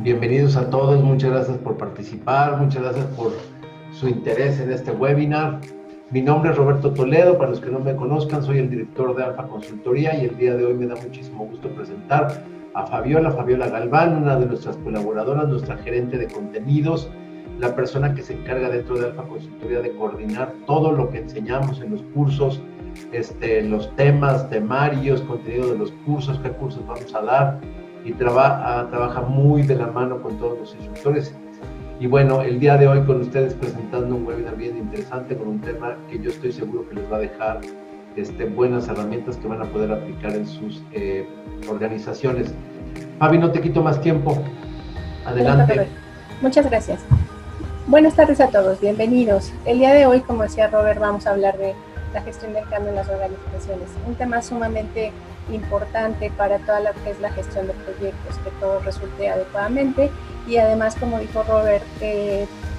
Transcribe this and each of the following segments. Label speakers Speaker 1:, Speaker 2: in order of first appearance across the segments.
Speaker 1: Bienvenidos a todos, muchas gracias por participar, muchas gracias por su interés en este webinar. Mi nombre es Roberto Toledo, para los que no me conozcan, soy el director de Alfa Consultoría y el día de hoy me da muchísimo gusto presentar a Fabiola Galván, una de nuestras colaboradoras, nuestra gerente de contenidos, la persona que se encarga dentro de Alfa Consultoría de coordinar todo lo que enseñamos en los cursos, los temas, temarios, contenido de los cursos, qué cursos vamos a dar, y trabaja muy de la mano con todos los instructores. Y bueno, el día de hoy con ustedes presentando un webinar bien interesante con un tema que yo estoy seguro que les va a dejar buenas herramientas que van a poder aplicar en sus organizaciones. Fabi, no te quito más tiempo. Adelante.
Speaker 2: Muchas gracias. Buenas tardes a todos, bienvenidos. El día de hoy, como decía Robert, vamos a hablar de la gestión del cambio en las organizaciones. Un tema sumamente importante para toda lo que es la gestión de proyectos, que todo resulte adecuadamente. Y además, como dijo Robert,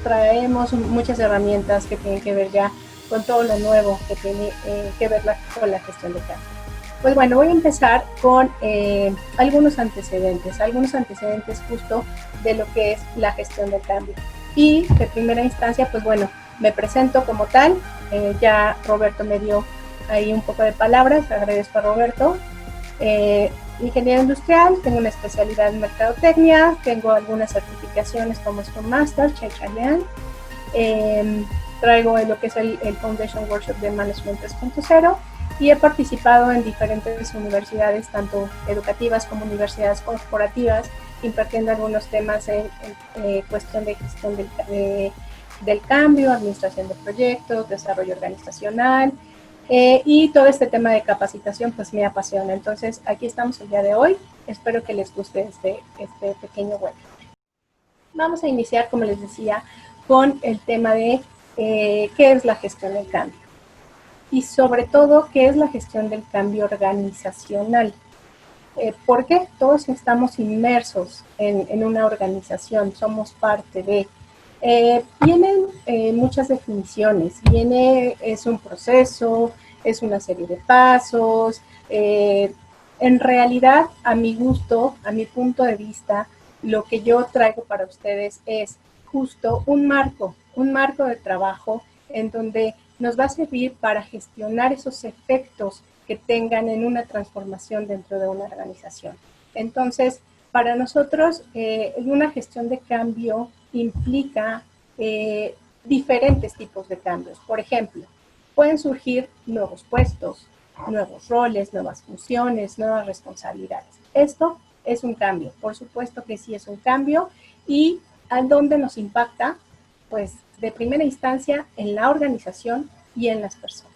Speaker 2: traemos muchas herramientas que tienen que ver ya con todo lo nuevo que tiene que ver con la gestión de cambio. Pues bueno, voy a empezar con algunos antecedentes justo de lo que es la gestión del cambio. Y de primera instancia, pues bueno, me presento como tal. Ya Roberto me dio ahí un poco de palabras, agradezco a Roberto. Ingeniero industrial, tengo una especialidad en mercadotecnia, tengo algunas certificaciones como Scrum Master, Chechalian. Traigo lo que es el Foundation Workshop de Management 3.0 y he participado en diferentes universidades, tanto educativas como universidades corporativas, impartiendo algunos temas en cuestión de gestión del cambio, administración de proyectos, desarrollo organizacional, y todo este tema de capacitación pues me apasiona. Entonces aquí estamos el día de hoy, espero que les guste este pequeño webinar. Vamos a iniciar, como les decía, con el tema de qué es la gestión del cambio y sobre todo qué es la gestión del cambio organizacional. Porque todos estamos inmersos en una organización, somos parte de. Vienen muchas definiciones, es un proceso, es una serie de pasos. En realidad, a mi gusto, a mi punto de vista, lo que yo traigo para ustedes es justo un marco de trabajo en donde nos va a servir para gestionar esos efectos que tengan en una transformación dentro de una organización. Entonces, para nosotros, una gestión de cambio implica diferentes tipos de cambios. Por ejemplo, pueden surgir nuevos puestos, nuevos roles, nuevas funciones, nuevas responsabilidades. Esto es un cambio, por supuesto que sí es un cambio. ¿Y a dónde nos impacta? Pues de primera instancia en la organización y en las personas.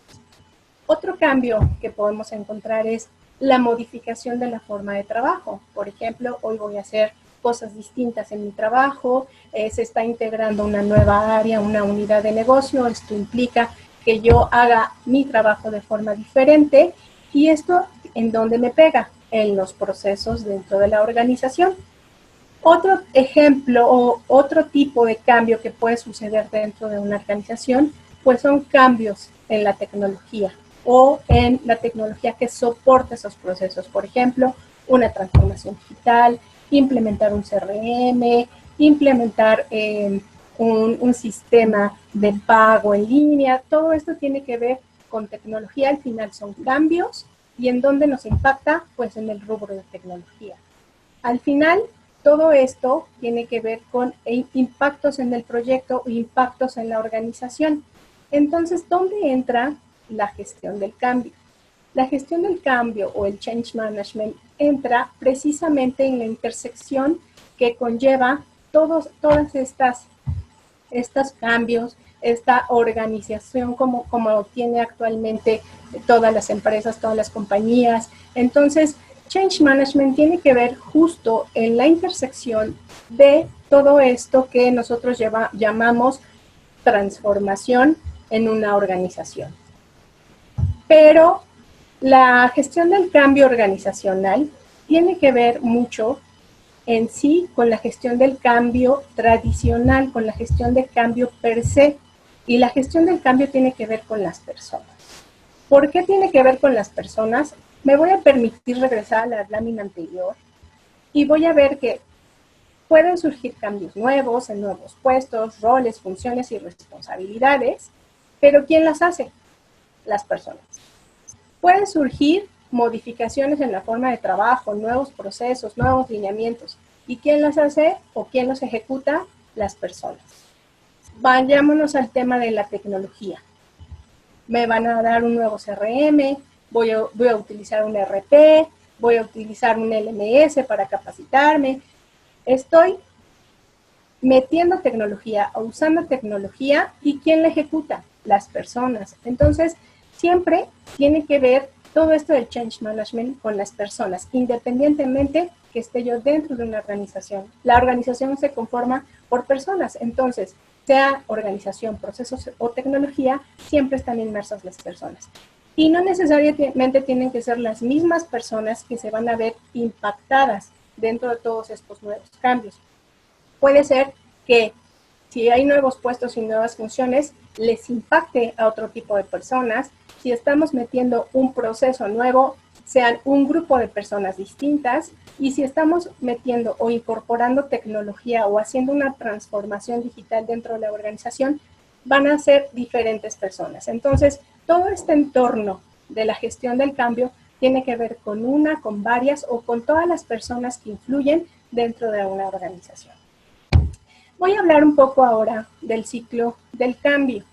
Speaker 2: Otro cambio que podemos encontrar es la modificación de la forma de trabajo. Por ejemplo, hoy voy a hacer cosas distintas en mi trabajo, se está integrando una nueva área, una unidad de negocio, esto implica que yo haga mi trabajo de forma diferente. ¿Y esto en dónde me pega? En los procesos dentro de la organización. Otro ejemplo o otro tipo de cambio que puede suceder dentro de una organización, pues son cambios en la tecnología o en la tecnología que soporta esos procesos. Por ejemplo, una transformación digital, implementar un CRM, implementar un sistema de pago en línea. Todo esto tiene que ver con tecnología. Al final son cambios. ¿Y en dónde nos impacta? Pues en el rubro de tecnología. Al final, todo esto tiene que ver con impactos en el proyecto o impactos en la organización. Entonces, ¿dónde entra la gestión del cambio? La gestión del cambio o el change management entra precisamente en la intersección que conlleva todos estos cambios, esta organización como tiene actualmente todas las empresas, todas las compañías. Entonces, Change Management tiene que ver justo en la intersección de todo esto que nosotros llamamos transformación en una organización. Pero la gestión del cambio organizacional tiene que ver mucho en sí con la gestión del cambio tradicional, con la gestión del cambio per se. Y la gestión del cambio tiene que ver con las personas. ¿Por qué tiene que ver con las personas? Me voy a permitir regresar a la lámina anterior y voy a ver que Pueden surgir cambios nuevos en nuevos puestos, roles, funciones y responsabilidades, pero ¿quién las hace? Las personas. Pueden surgir modificaciones en la forma de trabajo, nuevos procesos, nuevos lineamientos. ¿Y quién las hace o quién los ejecuta? Las personas. Vayámonos al tema de la tecnología. Me van a dar un nuevo CRM, voy a utilizar un ERP, voy a utilizar un LMS para capacitarme. Estoy metiendo tecnología o usando tecnología, ¿y quién la ejecuta? Las personas. Entonces, siempre tiene que ver todo esto del change management con las personas, independientemente que esté yo dentro de una organización. La organización se conforma por personas, entonces, sea organización, procesos o tecnología, siempre están inmersas las personas. Y no necesariamente tienen que ser las mismas personas que se van a ver impactadas dentro de todos estos nuevos cambios. Puede ser que si hay nuevos puestos y nuevas funciones, les impacte a otro tipo de personas. Si estamos metiendo un proceso nuevo, sean un grupo de personas distintas. Y si estamos metiendo o incorporando tecnología o haciendo una transformación digital dentro de la organización, van a ser diferentes personas. Entonces, todo este entorno de la gestión del cambio tiene que ver con una, con varias o con todas las personas que influyen dentro de una organización. Voy a hablar un poco ahora del ciclo del cambio.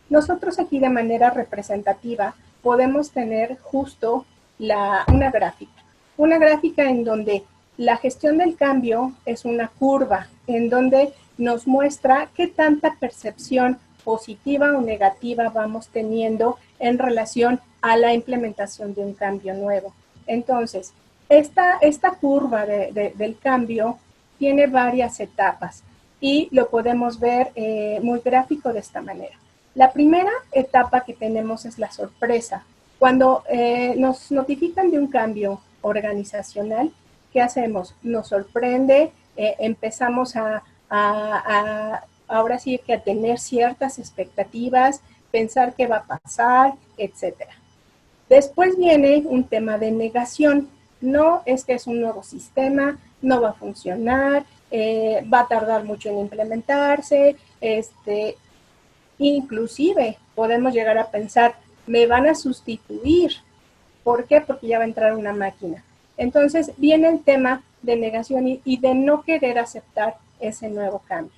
Speaker 2: Nosotros aquí de manera representativa podemos tener justo una gráfica en donde la gestión del cambio es una curva, en donde nos muestra qué tanta percepción positiva o negativa vamos teniendo en relación a la implementación de un cambio nuevo. Entonces, esta curva del cambio tiene varias etapas y lo podemos ver muy gráfico de esta manera. La primera etapa que tenemos es la sorpresa. Cuando nos notifican de un cambio organizacional, ¿qué hacemos? Nos sorprende, empezamos ahora sí que a tener ciertas expectativas, pensar qué va a pasar, etcétera. Después viene un tema de negación. No, es que es un nuevo sistema, no va a funcionar, va a tardar mucho en implementarse, inclusive podemos llegar a pensar, me van a sustituir. ¿Por qué? Porque ya va a entrar una máquina. Entonces viene el tema de negación y de no querer aceptar ese nuevo cambio.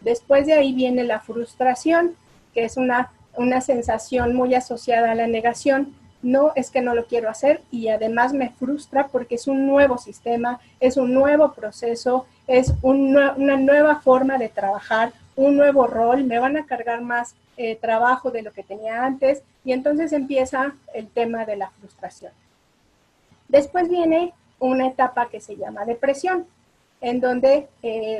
Speaker 2: Después de ahí viene la frustración, que es una sensación muy asociada a la negación. No, es que no lo quiero hacer y además me frustra porque es un nuevo sistema, es un nuevo proceso, es una nueva forma de trabajar, un nuevo rol, me van a cargar más trabajo de lo que tenía antes y entonces empieza el tema de la frustración. Después viene una etapa que se llama depresión, en donde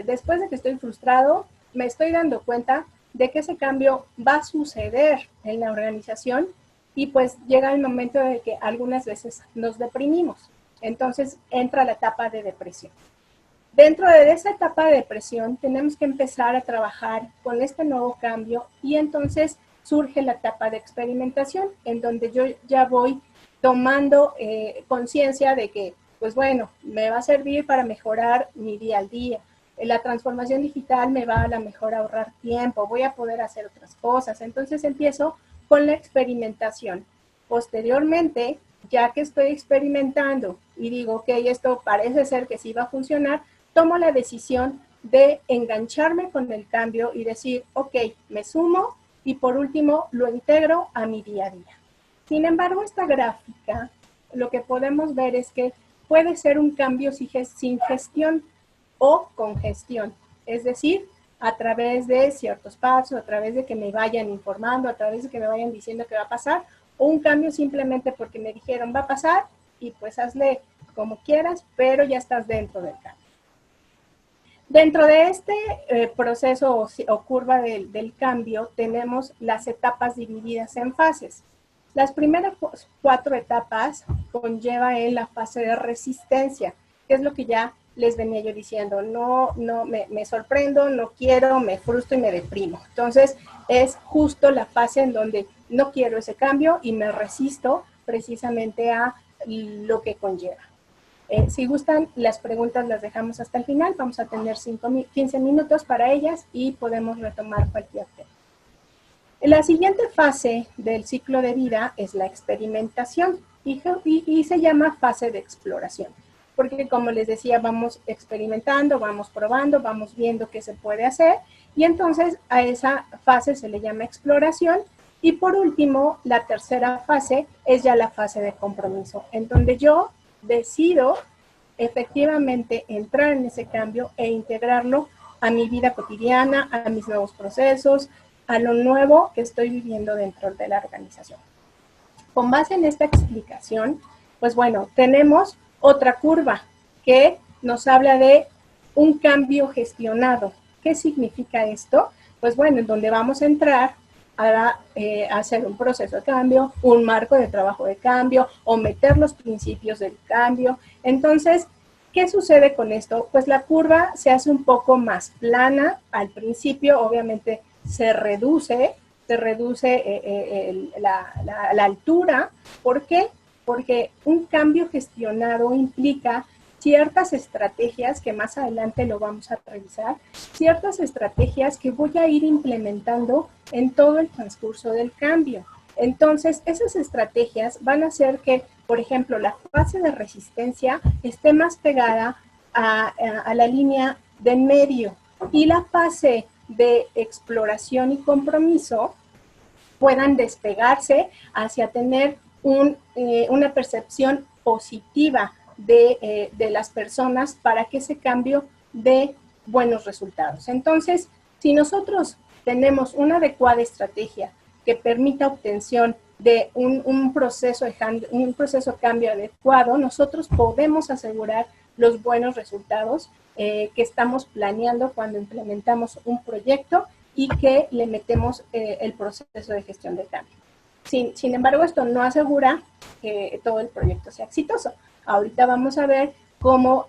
Speaker 2: después de que estoy frustrado, me estoy dando cuenta de que ese cambio va a suceder en la organización y pues llega el momento de que algunas veces nos deprimimos. Entonces entra la etapa de depresión. Dentro de esa etapa de depresión tenemos que empezar a trabajar con este nuevo cambio y entonces surge la etapa de experimentación, en donde yo ya voy tomando conciencia de que, pues bueno, me va a servir para mejorar mi día al día. La transformación digital me va a la mejor ahorrar tiempo, voy a poder hacer otras cosas. Entonces empiezo con la experimentación. Posteriormente, ya que estoy experimentando y digo, ok, esto parece ser que sí va a funcionar, tomo la decisión de engancharme con el cambio y decir, ok, me sumo y por último lo integro a mi día a día. Sin embargo, esta gráfica, lo que podemos ver es que puede ser un cambio sin gestión o con gestión, es decir, a través de ciertos pasos, a través de que me vayan informando, a través de que me vayan diciendo qué va a pasar, o un cambio simplemente porque me dijeron va a pasar y pues hazle como quieras, pero ya estás dentro del cambio. Dentro de este proceso o curva del cambio tenemos las etapas divididas en fases. Las primeras 4 etapas conlleva en la fase de resistencia, que es lo que ya les venía yo diciendo, me sorprendo, no quiero, me frustro y me deprimo. Entonces, es justo la fase en donde no quiero ese cambio y me resisto precisamente a lo que conlleva. Si gustan, las preguntas las dejamos hasta el final. Vamos a tener 15 minutos para ellas y podemos retomar cualquier tema. La siguiente fase del ciclo de vida es la experimentación y se llama fase de exploración. Porque, como les decía, vamos experimentando, vamos probando, vamos viendo qué se puede hacer. Y entonces a esa fase se le llama exploración. Y por último, la tercera fase es ya la fase de compromiso, en donde yo decido efectivamente entrar en ese cambio e integrarlo a mi vida cotidiana, a mis nuevos procesos, a lo nuevo que estoy viviendo dentro de la organización. Con base en esta explicación, pues bueno, tenemos otra curva que nos habla de un cambio gestionado. ¿Qué significa esto? Pues bueno, en donde vamos a entrar a hacer un proceso de cambio, un marco de trabajo de cambio o meter los principios del cambio. Entonces, ¿qué sucede con esto? Pues la curva se hace un poco más plana al principio, obviamente se reduce la altura. ¿Por qué? Porque un cambio gestionado implica ciertas estrategias, que más adelante lo vamos a revisar, ciertas estrategias que voy a ir implementando en todo el transcurso del cambio. Entonces, esas estrategias van a hacer que, por ejemplo, la fase de resistencia esté más pegada a la línea de en medio y la fase de exploración y compromiso puedan despegarse hacia tener una percepción positiva de las personas para que ese cambio dé buenos resultados. Entonces, si nosotros tenemos una adecuada estrategia que permita obtención de un proceso de cambio adecuado, nosotros podemos asegurar los buenos resultados que estamos planeando cuando implementamos un proyecto y que le metemos el proceso de gestión de cambio. Sin embargo, esto no asegura que todo el proyecto sea exitoso. Ahorita vamos a ver cómo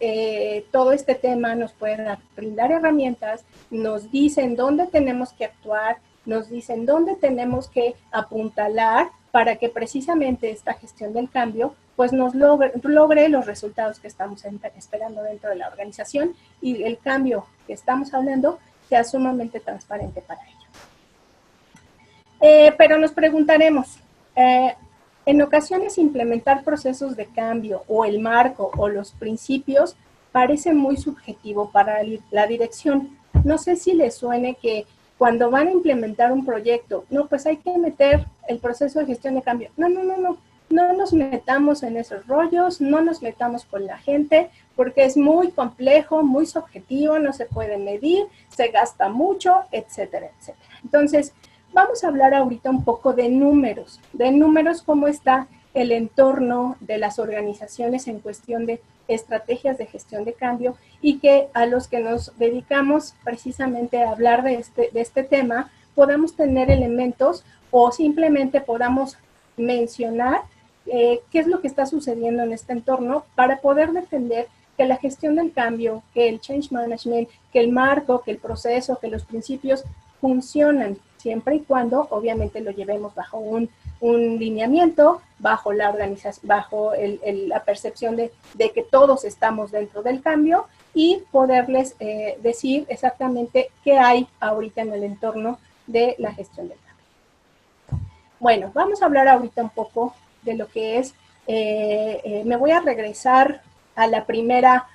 Speaker 2: todo este tema nos puede brindar herramientas, nos dicen dónde tenemos que actuar, nos dicen dónde tenemos que apuntalar para que precisamente esta gestión del cambio pues nos logre los resultados que estamos esperando dentro de la organización y el cambio que estamos hablando sea sumamente transparente para ello. Pero nos preguntaremos, en ocasiones implementar procesos de cambio o el marco o los principios parece muy subjetivo para la dirección. No sé si les suene que cuando van a implementar un proyecto, no, pues hay que meter el proceso de gestión de cambio. No nos metamos en esos rollos, no nos metamos con la gente, porque es muy complejo, muy subjetivo, no se puede medir, se gasta mucho, etcétera, etcétera. Entonces, vamos a hablar ahorita un poco de números, cómo está el entorno de las organizaciones en cuestión de estrategias de gestión de cambio y que a los que nos dedicamos precisamente a hablar de este tema podamos tener elementos o simplemente podamos mencionar qué es lo que está sucediendo en este entorno para poder defender que la gestión del cambio, que el change management, que el marco, que el proceso, que los principios funcionan siempre y cuando obviamente lo llevemos bajo un lineamiento, bajo la organización, bajo la percepción de que todos estamos dentro del cambio y poderles decir exactamente qué hay ahorita en el entorno de la gestión del cambio. Bueno, vamos a hablar ahorita un poco de lo que es, me voy a regresar a la primera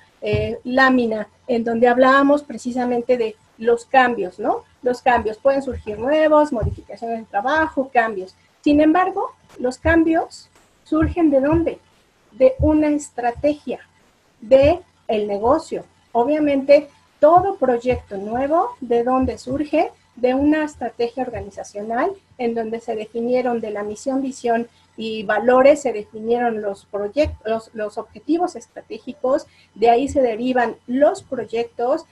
Speaker 2: lámina en donde hablábamos precisamente de los cambios, ¿no? Los cambios pueden surgir nuevos, modificaciones de trabajo, cambios. Sin embargo, los cambios surgen ¿de dónde? De una estrategia, de el negocio. Obviamente, todo proyecto nuevo, ¿de dónde surge? De una estrategia organizacional en donde se definieron de la misión, visión y valores, se definieron los objetivos estratégicos, de ahí se derivan los proyectos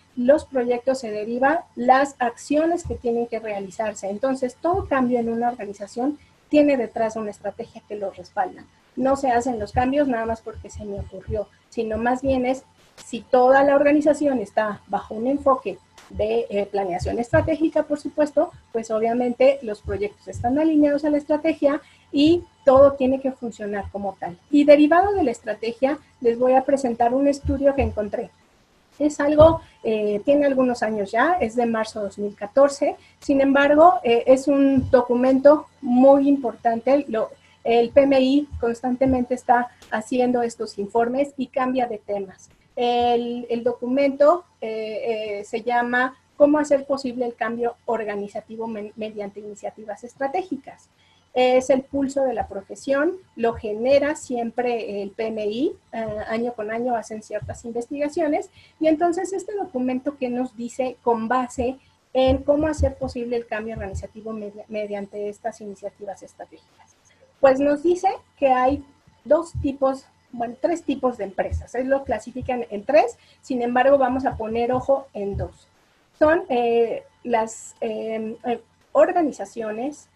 Speaker 2: se derivan las acciones que tienen que realizarse. Entonces, todo cambio en una organización tiene detrás una estrategia que lo respalda. No se hacen los cambios nada más porque se me ocurrió, sino más bien es si toda la organización está bajo un enfoque de planeación estratégica, por supuesto, pues obviamente los proyectos están alineados a la estrategia y todo tiene que funcionar como tal. Y derivado de la estrategia, les voy a presentar un estudio que encontré. Es algo, tiene algunos años ya, es de marzo de 2014, sin embargo, es un documento muy importante. El PMI constantemente está haciendo estos informes y cambia de temas. El documento se llama ¿Cómo hacer posible el cambio organizativo mediante iniciativas estratégicas? Es el pulso de la profesión, lo genera siempre el PMI, año con año hacen ciertas investigaciones, y entonces este documento que nos dice con base en cómo hacer posible el cambio organizativo mediante estas iniciativas estratégicas. Pues nos dice que hay tres tipos de empresas, ellos lo clasifican en tres, sin embargo vamos a poner ojo en dos. Son las organizaciones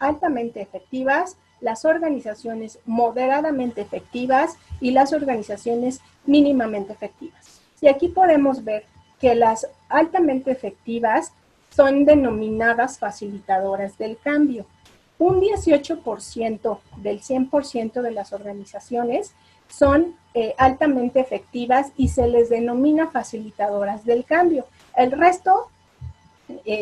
Speaker 2: altamente efectivas, las organizaciones moderadamente efectivas y las organizaciones mínimamente efectivas. Y aquí podemos ver que las altamente efectivas son denominadas facilitadoras del cambio. Un 18% del 100% de las organizaciones son altamente efectivas y se les denomina facilitadoras del cambio. El resto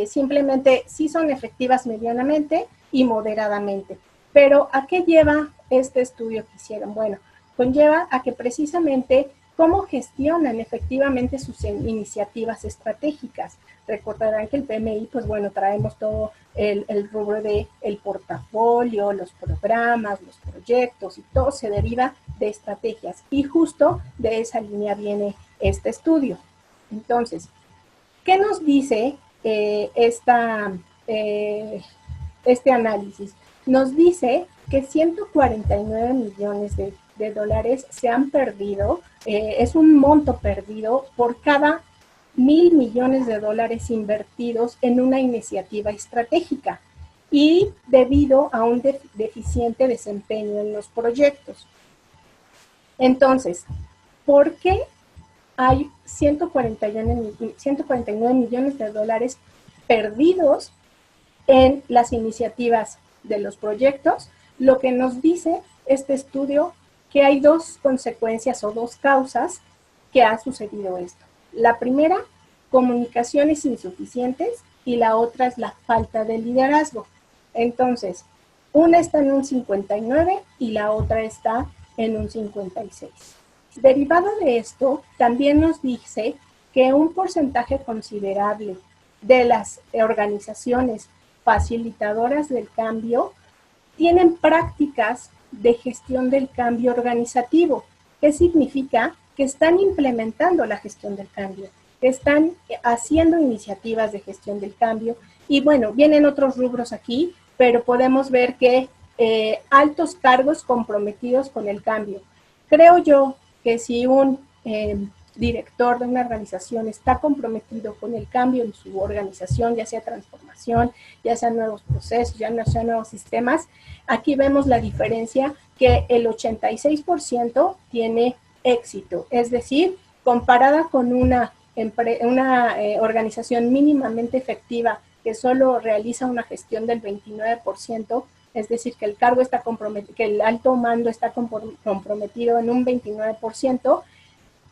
Speaker 2: simplemente sí son efectivas medianamente y moderadamente. Pero ¿a qué lleva este estudio que hicieron? Bueno, conlleva a que precisamente cómo gestionan efectivamente sus iniciativas estratégicas. Recordarán que el PMI, pues bueno, traemos todo el rubro de el portafolio, los programas, los proyectos y todo se deriva de estrategias. Y justo de esa línea viene este estudio. Entonces, ¿qué nos dice este análisis? Nos dice que 149 millones de dólares se han perdido, es un monto perdido por cada 1,000 millones de dólares invertidos en una iniciativa estratégica y debido a un deficiente desempeño en los proyectos. Entonces, ¿por qué hay 149 millones de dólares perdidos en las iniciativas de los proyectos? Lo que nos dice este estudio que hay dos consecuencias o dos causas que ha sucedido esto. La primera, comunicaciones insuficientes, y la otra es la falta de liderazgo. Entonces, una está en un 59 y la otra está en un 56. Derivado de esto, también nos dice que un porcentaje considerable de las organizaciones facilitadoras del cambio tienen prácticas de gestión del cambio organizativo. ¿Qué significa? Que están implementando la gestión del cambio, que están haciendo iniciativas de gestión del cambio. Y bueno, vienen otros rubros aquí, pero podemos ver que altos cargos comprometidos con el cambio. Creo yo que si un director de una organización está comprometido con el cambio en su organización, ya sea transformación, ya sean nuevos procesos, ya sean nuevos sistemas, aquí vemos la diferencia que el 86% tiene éxito, es decir, comparada con una organización mínimamente efectiva que solo realiza una gestión del 29%, es decir, que el cargo está comprometido, que el alto mando está comprometido en un 29%,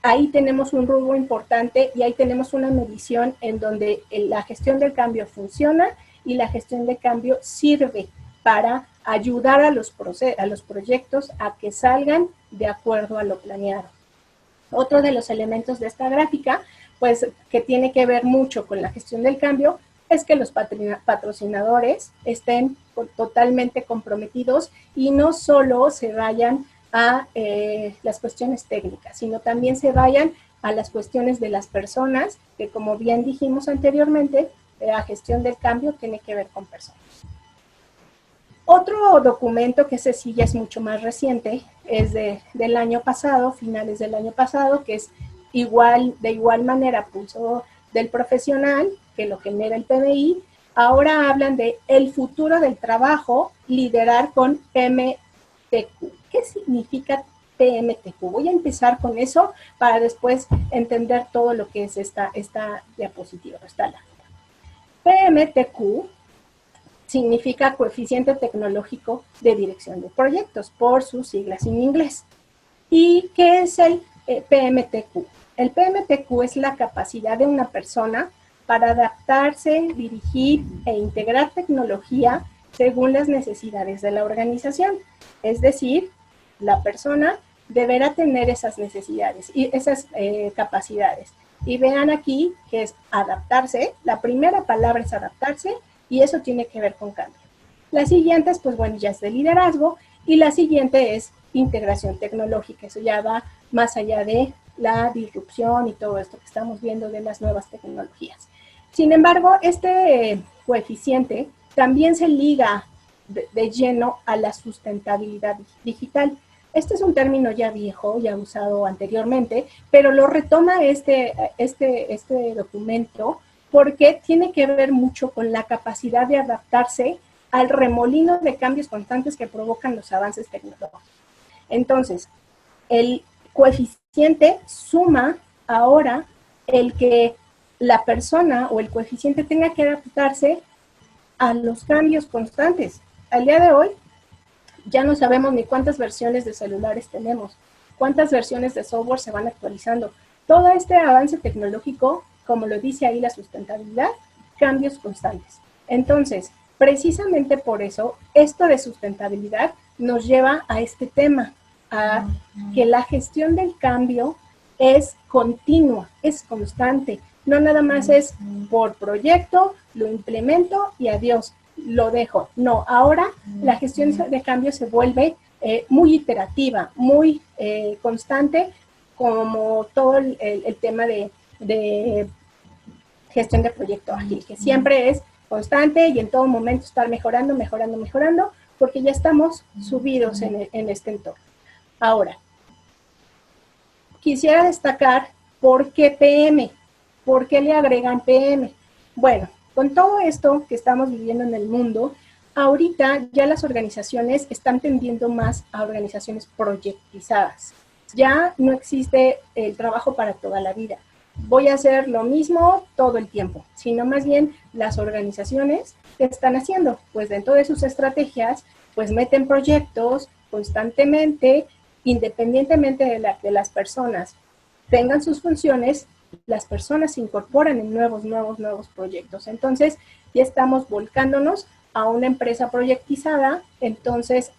Speaker 2: ahí tenemos un rubro importante y ahí tenemos una medición en donde la gestión del cambio funciona y la gestión de cambio sirve para ayudar a los proyectos a que salgan de acuerdo a lo planeado. Otro de los elementos de esta gráfica, pues que tiene que ver mucho con la gestión del cambio, es que los patrocinadores estén totalmente comprometidos y no solo se vayan a las cuestiones técnicas, sino también se vayan a las cuestiones de las personas, que como bien dijimos anteriormente, la gestión del cambio tiene que ver con personas. Otro documento que ese sí ya es mucho más reciente, es del año pasado, finales del año pasado, que es de igual manera pulso del profesional, que lo genera el PMI. Ahora hablan de el futuro del trabajo, liderar con PMTQ. ¿Qué significa PMTQ? Voy a empezar con eso para después entender todo lo que es esta diapositiva, esta lámina. PMTQ significa coeficiente tecnológico de dirección de proyectos, por sus siglas en inglés. ¿Y qué es el PMTQ? El PMTQ es la capacidad de una persona para adaptarse, dirigir e integrar tecnología según las necesidades de la organización. Es decir, la persona deberá tener esas necesidades y esas capacidades. Y vean aquí que es adaptarse. La primera palabra es adaptarse y eso tiene que ver con cambio. La siguiente es, pues bueno, ya es de liderazgo y la siguiente es integración tecnológica. Eso ya va más allá de la disrupción y todo esto que estamos viendo de las nuevas tecnologías. Sin embargo, este coeficiente también se liga de lleno a la sustentabilidad digital. Este es un término ya viejo, ya usado anteriormente, pero lo retoma este documento porque tiene que ver mucho con la capacidad de adaptarse al remolino de cambios constantes que provocan los avances tecnológicos. Entonces, el coeficiente suma ahora el que la persona o el coeficiente tenga que adaptarse a los cambios constantes. Al día de hoy, ya no sabemos ni cuántas versiones de celulares tenemos, cuántas versiones de software se van actualizando. Todo este avance tecnológico, como lo dice ahí la sustentabilidad, cambios constantes. Entonces, precisamente por eso, esto de sustentabilidad nos lleva a este tema, a que la gestión del cambio es continua, es constante. No nada más es por proyecto, lo implemento y adiós, lo dejo. No, ahora la gestión de cambio se vuelve muy iterativa, muy constante, como todo el tema de gestión de proyecto ágil, que siempre es constante y en todo momento estar mejorando, mejorando, mejorando, porque ya estamos subidos en este entorno. Ahora, quisiera destacar por qué PM, por qué le agregan PM. Bueno, con todo esto que estamos viviendo en el mundo, ahorita ya las organizaciones están tendiendo más a organizaciones proyectizadas. Ya no existe el trabajo para toda la vida. Voy a hacer lo mismo todo el tiempo, sino más bien las organizaciones que están haciendo, pues dentro de sus estrategias, pues meten proyectos constantemente, independientemente de las personas tengan sus funciones, las personas se incorporan en nuevos proyectos. Entonces, ya estamos volcándonos a una empresa proyectizada, entonces,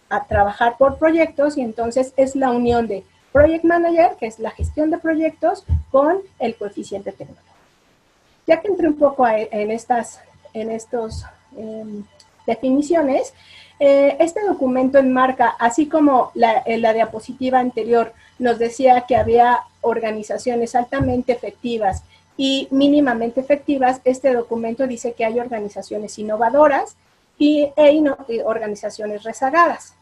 Speaker 2: a trabajar por proyectos, y entonces es la unión de Project Manager, que es la gestión de proyectos, con el coeficiente tecnológico. Ya que entré un poco en estas definiciones, este documento enmarca, así como la diapositiva anterior nos decía que había organizaciones altamente efectivas y mínimamente efectivas, este documento dice que hay organizaciones innovadoras y organizaciones rezagadas.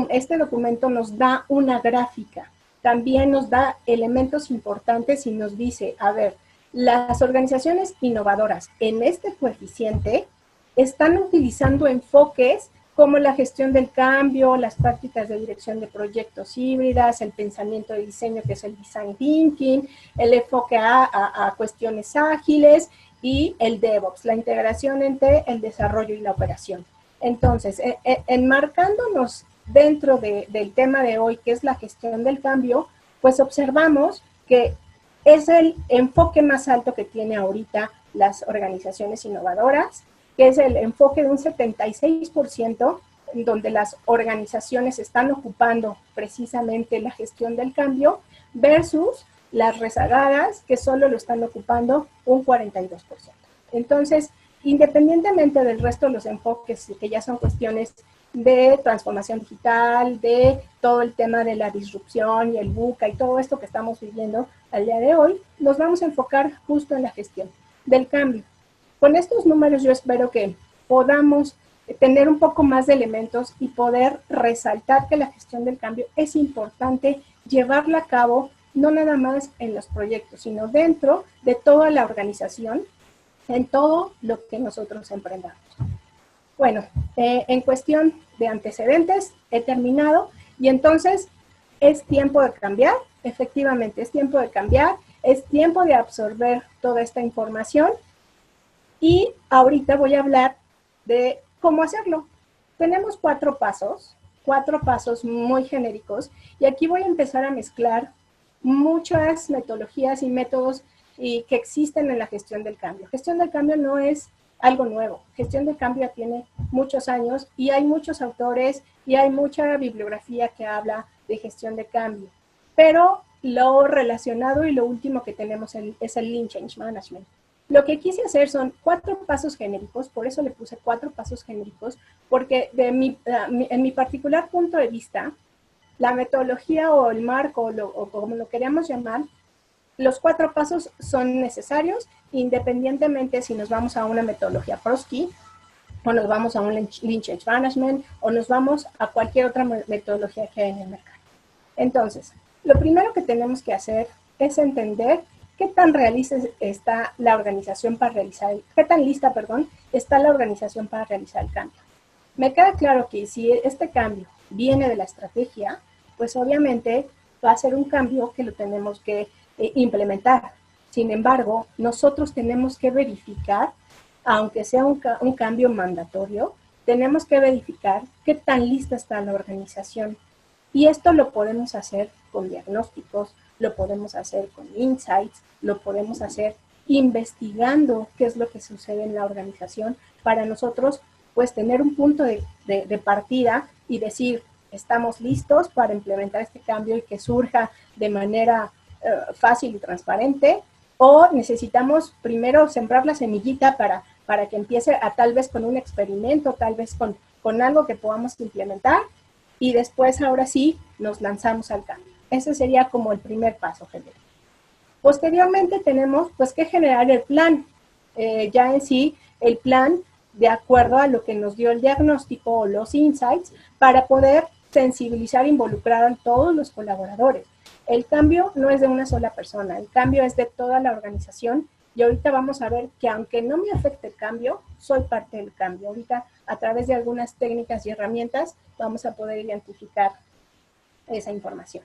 Speaker 2: Este documento nos da una gráfica, también nos da elementos importantes y nos dice, a ver, las organizaciones innovadoras en este coeficiente están utilizando enfoques como la gestión del cambio, las prácticas de dirección de proyectos híbridas, el pensamiento de diseño, que es el design thinking, el enfoque a cuestiones ágiles y el DevOps, la integración entre el desarrollo y la operación. Entonces, enmarcándonos dentro del tema de hoy, que es la gestión del cambio, pues observamos que es el enfoque más alto que tiene ahorita las organizaciones innovadoras, que es el enfoque de un 76%, en donde las organizaciones están ocupando precisamente la gestión del cambio, versus las rezagadas, que solo lo están ocupando un 42%. Entonces, independientemente del resto de los enfoques, que ya son cuestiones de transformación digital, de todo el tema de la disrupción y el VUCA y todo esto que estamos viviendo al día de hoy, nos vamos a enfocar justo en la gestión del cambio. Con estos números yo espero que podamos tener un poco más de elementos y poder resaltar que la gestión del cambio es importante llevarla a cabo, no nada más en los proyectos, sino dentro de toda la organización, en todo lo que nosotros emprendamos. Bueno, en cuestión de antecedentes he terminado y entonces es tiempo de cambiar, efectivamente es tiempo de cambiar, es tiempo de absorber toda esta información Y ahorita voy a hablar de cómo hacerlo. Tenemos cuatro pasos muy genéricos, y aquí voy a empezar a mezclar muchas metodologías y métodos que existen en la gestión del cambio. Gestión del cambio no es algo nuevo. Gestión del cambio tiene muchos años y hay muchos autores y hay mucha bibliografía que habla de gestión de cambio. Pero lo relacionado y lo último que tenemos es el Lean Change Management. Lo que quise hacer son 4 pasos genéricos, por eso le puse 4 pasos genéricos, porque en mi particular punto de vista, la metodología o el marco, o como lo queramos llamar, los 4 pasos son necesarios, independientemente si nos vamos a una metodología Prosky, o nos vamos a un Lean Change Management, o nos vamos a cualquier otra metodología que hay en el mercado. Entonces, lo primero que tenemos que hacer es entender qué tan realista está la organización para realizar, qué tan lista, perdón, está la organización para realizar el cambio. Me queda claro que si este cambio viene de la estrategia, pues obviamente va a ser un cambio que lo tenemos que implementar. Sin embargo, nosotros tenemos que verificar, aunque sea un cambio mandatorio, tenemos que verificar qué tan lista está la organización. Y esto lo podemos hacer con diagnósticos, lo podemos hacer con insights, lo podemos hacer investigando qué es lo que sucede en la organización para nosotros, pues, tener un punto de partida y decir, estamos listos para implementar este cambio y que surja de manera fácil y transparente, o necesitamos primero sembrar la semillita para que empiece tal vez con un experimento, tal vez con algo que podamos implementar, y después ahora sí nos lanzamos al cambio. Ese sería como el primer paso general. Posteriormente tenemos pues que generar el plan, ya en sí el plan de acuerdo a lo que nos dio el diagnóstico o los insights, para poder sensibilizar e involucrar a todos los colaboradores. El cambio no es de una sola persona, el cambio es de toda la organización, y ahorita vamos a ver que aunque no me afecte el cambio, soy parte del cambio. Ahorita, a través de algunas técnicas y herramientas, vamos a poder identificar esa información.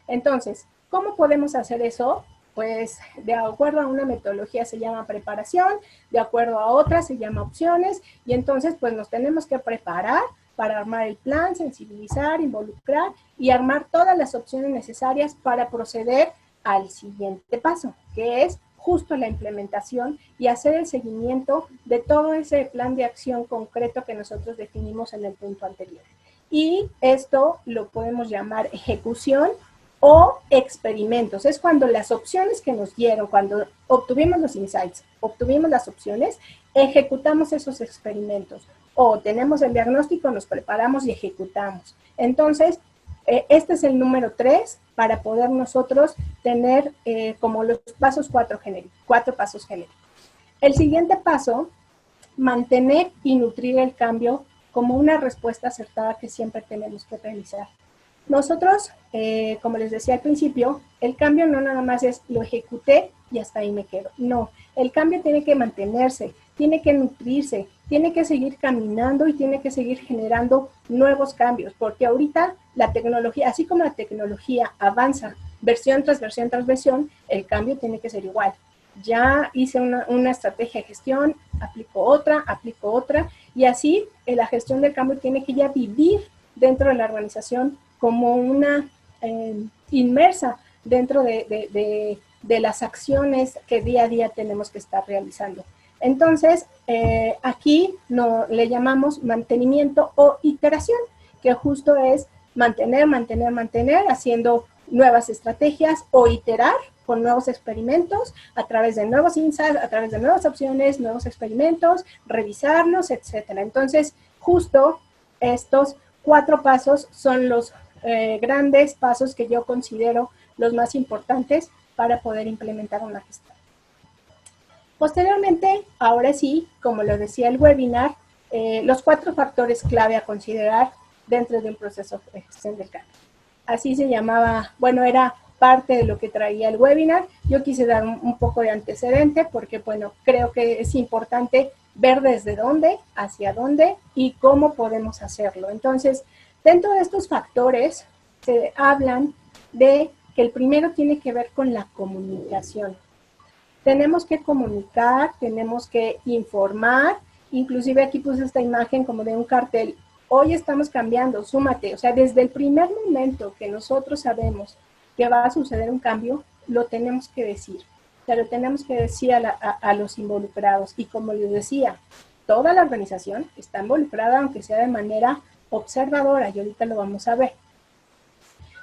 Speaker 2: Entonces, ¿cómo podemos hacer eso? Pues de acuerdo a una metodología se llama preparación, de acuerdo a otra se llama opciones, y entonces pues nos tenemos que preparar para armar el plan, sensibilizar, involucrar y armar todas las opciones necesarias para proceder al siguiente paso, que es justo la implementación y hacer el seguimiento de todo ese plan de acción concreto que nosotros definimos en el punto anterior. Y esto lo podemos llamar ejecución o experimentos. Es cuando las opciones que nos dieron, cuando obtuvimos los insights, obtuvimos las opciones, ejecutamos esos experimentos. O tenemos el diagnóstico, nos preparamos y ejecutamos. Entonces, este es el número 3 para poder nosotros tener como los pasos 4 pasos genéricos. El siguiente paso, mantener y nutrir el cambio como una respuesta acertada que siempre tenemos que realizar. Nosotros, como les decía al principio, el cambio no nada más es lo ejecuté y hasta ahí me quedo. No, el cambio tiene que mantenerse, tiene que nutrirse, tiene que seguir caminando y tiene que seguir generando nuevos cambios, porque ahorita la tecnología, así como la tecnología avanza versión tras versión tras versión, el cambio tiene que ser igual. Ya hice una estrategia de gestión, aplico otra, y así la gestión del cambio tiene que ya vivir dentro de la organización como una inmersa dentro de las acciones que día a día tenemos que estar realizando. Entonces, aquí le llamamos mantenimiento o iteración, que justo es mantener, haciendo nuevas estrategias, o iterar con nuevos experimentos, a través de nuevos insights, a través de nuevas opciones, nuevos experimentos, revisarlos, etcétera. Entonces, justo estos 4 pasos son los grandes pasos que yo considero los más importantes para poder implementar una gestión. Posteriormente, ahora sí, como lo decía el webinar, los 4 factores clave a considerar dentro de un proceso de gestión del cambio. Así se llamaba, bueno, era parte de lo que traía el webinar. Yo quise dar un poco de antecedente porque, bueno, creo que es importante ver desde dónde, hacia dónde y cómo podemos hacerlo. Entonces, dentro de estos factores se hablan de que el primero tiene que ver con la comunicación. Tenemos que comunicar, tenemos que informar, inclusive aquí puse esta imagen como de un cartel. Hoy estamos cambiando, súmate. O sea, desde el primer momento que nosotros sabemos que va a suceder un cambio, lo tenemos que decir. O sea, lo tenemos que decir a los involucrados. Y como les decía, toda la organización está involucrada, aunque sea de manera observadora, y ahorita lo vamos a ver.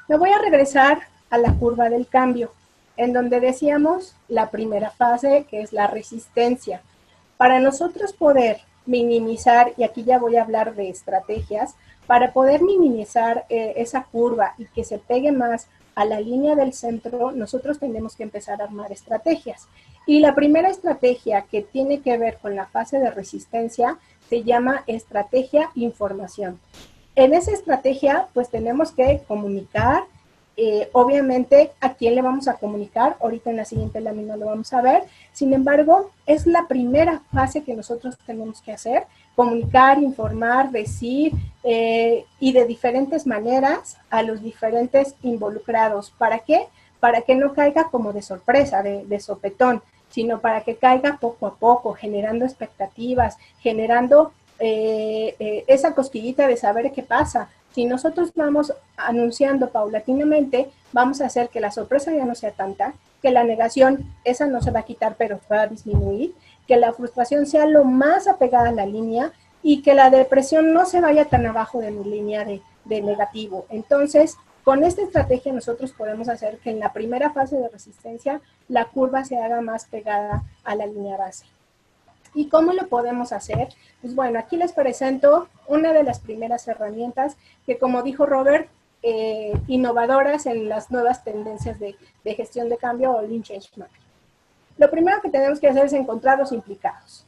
Speaker 2: Me voy a regresar a la curva del cambio, en donde decíamos la primera fase, que es la resistencia. Para nosotros poder minimizar, y aquí ya voy a hablar de estrategias, para poder minimizar esa curva y que se pegue más a la línea del centro, nosotros tenemos que empezar a armar estrategias. Y la primera estrategia que tiene que ver con la fase de resistencia se llama estrategia información. En esa estrategia, pues tenemos que comunicar, obviamente, a quién le vamos a comunicar. Ahorita en la siguiente lámina lo vamos a ver. Sin embargo, es la primera fase que nosotros tenemos que hacer, comunicar, informar, decir, y de diferentes maneras a los diferentes involucrados. ¿Para qué? Para que no caiga como de sorpresa, de sopetón, sino para que caiga poco a poco, generando expectativas, generando esa cosquillita de saber qué pasa. Si nosotros vamos anunciando paulatinamente, vamos a hacer que la sorpresa ya no sea tanta, que la negación, esa no se va a quitar, pero va a disminuir, que la frustración sea lo más apegada a la línea y que la depresión no se vaya tan abajo de mi línea de negativo. Entonces, con esta estrategia nosotros podemos hacer que en la primera fase de resistencia la curva se haga más pegada a la línea base. ¿Y cómo lo podemos hacer? Pues bueno, aquí les presento una de las primeras herramientas que, como dijo Robert, innovadoras en las nuevas tendencias de gestión de cambio o Lean Change Management. Lo primero que tenemos que hacer es encontrar los implicados.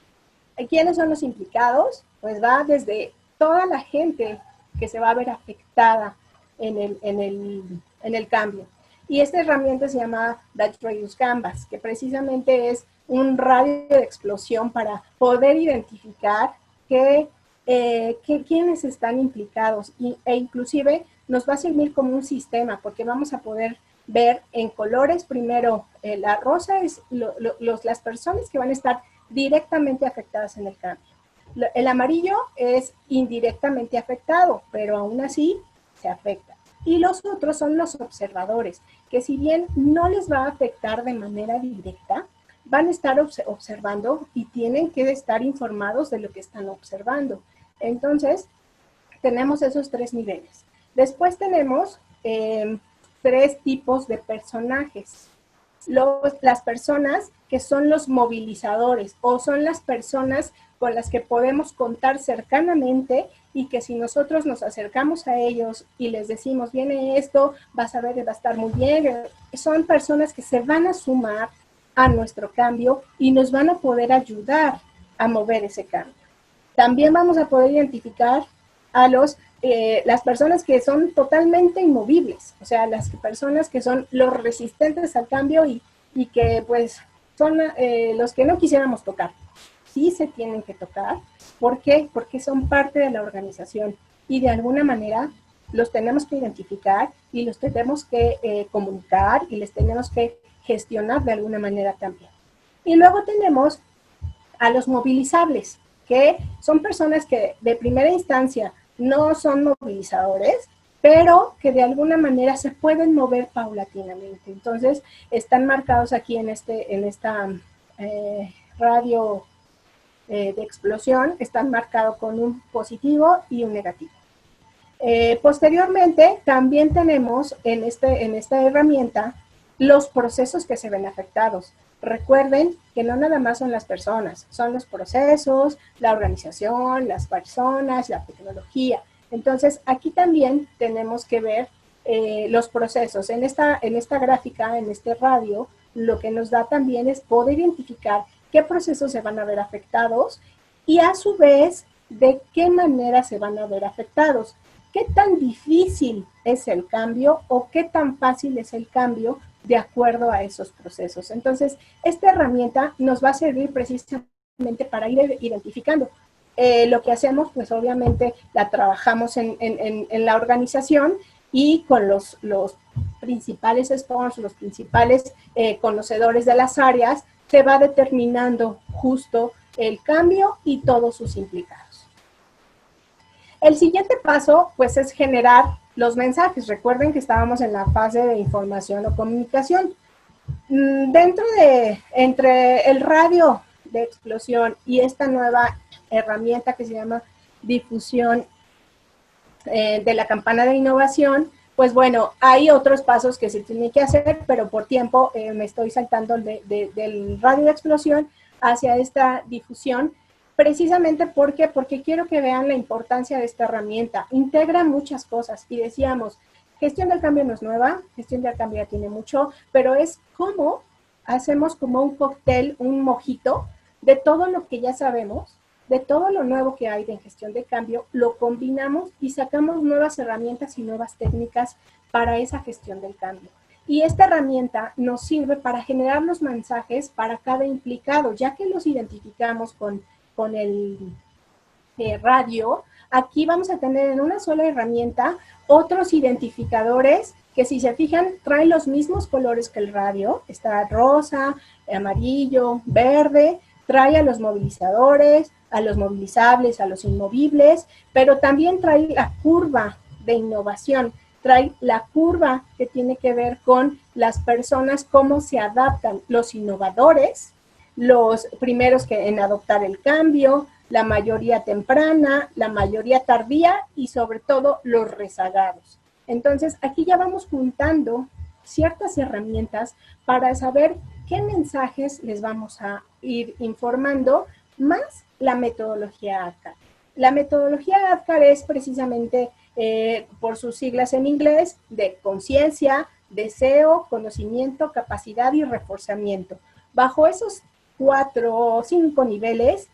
Speaker 2: ¿Quiénes son los implicados? Pues va desde toda la gente que se va a ver afectada en el cambio. Y esta herramienta se llama Dutch Radius Canvas, que precisamente es un radio de explosión para poder identificar quiénes están implicados e inclusive nos va a servir como un sistema porque vamos a poder ver en colores primero la rosa es las personas que van a estar directamente afectadas en el cambio. El amarillo es indirectamente afectado, pero aún así se afecta. Y los otros son los observadores, que si bien no les va a afectar de manera directa, van a estar observando y tienen que estar informados de lo que están observando. Entonces, tenemos esos tres niveles. Después tenemos tres tipos de personajes. Las personas que son los movilizadores o son las personas con las que podemos contar cercanamente y que si nosotros nos acercamos a ellos y les decimos, viene esto, vas a ver, va a estar muy bien. Son personas que se van a sumar a nuestro cambio y nos van a poder ayudar a mover ese cambio. También vamos a poder identificar a las personas que son totalmente inmovibles, o sea, las personas que son los resistentes al cambio y que pues son los que no quisiéramos tocar. Sí se tienen que tocar. ¿Por qué? Porque son parte de la organización y de alguna manera los tenemos que identificar y los tenemos que comunicar y les tenemos que gestionar de alguna manera también. Y luego tenemos a los movilizables, que son personas que de primera instancia no son movilizadores, pero que de alguna manera se pueden mover paulatinamente. Entonces, están marcados aquí en esta radio de explosión, están marcados con un positivo y un negativo. Posteriormente, también tenemos en esta herramienta los procesos que se ven afectados. Recuerden que no nada más son las personas, son los procesos, la organización, las personas, la tecnología. Entonces, aquí también tenemos que ver los procesos. En esta gráfica, en este radio, lo que nos da también es poder identificar qué procesos se van a ver afectados y a su vez, de qué manera se van a ver afectados. ¿Qué tan difícil es el cambio o qué tan fácil es el cambio de acuerdo a esos procesos? Entonces, esta herramienta nos va a servir precisamente para ir identificando. Lo que hacemos, pues obviamente la trabajamos en la organización y con los principales sponsors, los principales conocedores de las áreas, se va determinando justo el cambio y todos sus implicados. El siguiente paso, pues, es generar los mensajes. Recuerden que estábamos en la fase de información o comunicación. Entre el radio de explosión y esta nueva herramienta que se llama difusión de la campana de innovación, pues bueno, hay otros pasos que se tienen que hacer, pero por tiempo me estoy saltando del radio de explosión hacia esta difusión, precisamente porque quiero que vean la importancia de esta herramienta. Integra muchas cosas y decíamos, gestión del cambio no es nueva, gestión del cambio ya tiene mucho, pero es cómo hacemos como un cóctel, un mojito de todo lo que ya sabemos, de todo lo nuevo que hay de gestión de cambio, lo combinamos y sacamos nuevas herramientas y nuevas técnicas para esa gestión del cambio. Y esta herramienta nos sirve para generar los mensajes para cada implicado, ya que los identificamos con el radio. Aquí vamos a tener en una sola herramienta otros identificadores que, si se fijan, traen los mismos colores que el radio. Está rosa, amarillo, verde, trae a los movilizadores, a los movilizables, a los inmovibles, pero también trae la curva de innovación, trae la curva que tiene que ver con las personas, cómo se adaptan, los innovadores, los primeros que en adoptar el cambio, la mayoría temprana, la mayoría tardía y sobre todo los rezagados. Entonces, aquí ya vamos juntando ciertas herramientas para saber qué mensajes les vamos a ir informando, más la metodología ADKAR. La metodología ADKAR es precisamente, por sus siglas en inglés, de conciencia, deseo, conocimiento, capacidad y reforzamiento. Bajo esos 4 o 5 niveles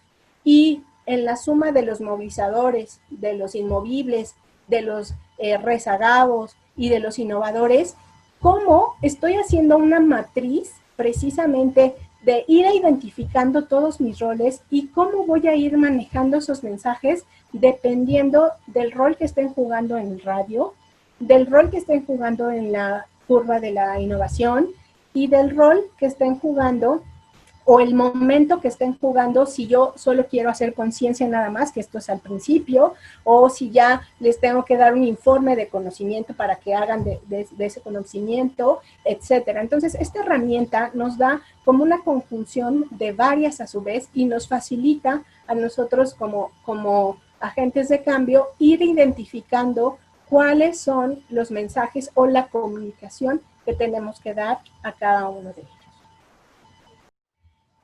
Speaker 2: y en la suma de los movilizadores, de los inmovibles, de los rezagados y de los innovadores, cómo estoy haciendo una matriz precisamente de ir identificando todos mis roles y cómo voy a ir manejando esos mensajes dependiendo del rol que estén jugando en el radio, del rol que estén jugando en la curva de la innovación y del rol que estén jugando o el momento que estén jugando, si yo solo quiero hacer conciencia nada más, que esto es al principio, o si ya les tengo que dar un informe de conocimiento para que hagan de ese conocimiento, etcétera. Entonces, esta herramienta nos da como una conjunción de varias a su vez y nos facilita a nosotros como agentes de cambio ir identificando cuáles son los mensajes o la comunicación que tenemos que dar a cada uno de ellos.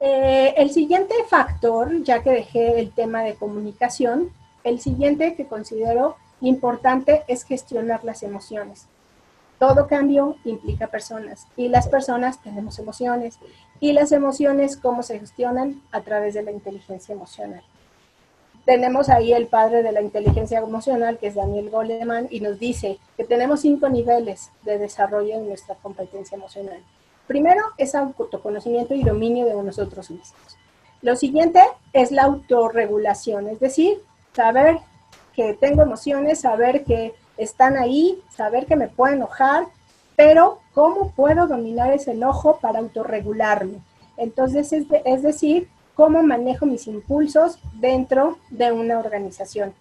Speaker 2: El siguiente factor, ya que dejé el tema de comunicación, el siguiente que considero importante es gestionar las emociones. Todo cambio implica personas y las personas tenemos emociones. Y las emociones, ¿cómo se gestionan? A través de la inteligencia emocional. Tenemos ahí el padre de la inteligencia emocional, que es Daniel Goleman, y nos dice que tenemos 5 niveles de desarrollo en nuestra competencia emocional. Primero es autoconocimiento y dominio de nosotros mismos. Lo siguiente es la autorregulación, es decir, saber que tengo emociones, saber que están ahí, saber que me puedo enojar, pero ¿cómo puedo dominar ese enojo para autorregularme? Entonces, es decir, cómo manejo mis impulsos dentro de una organización.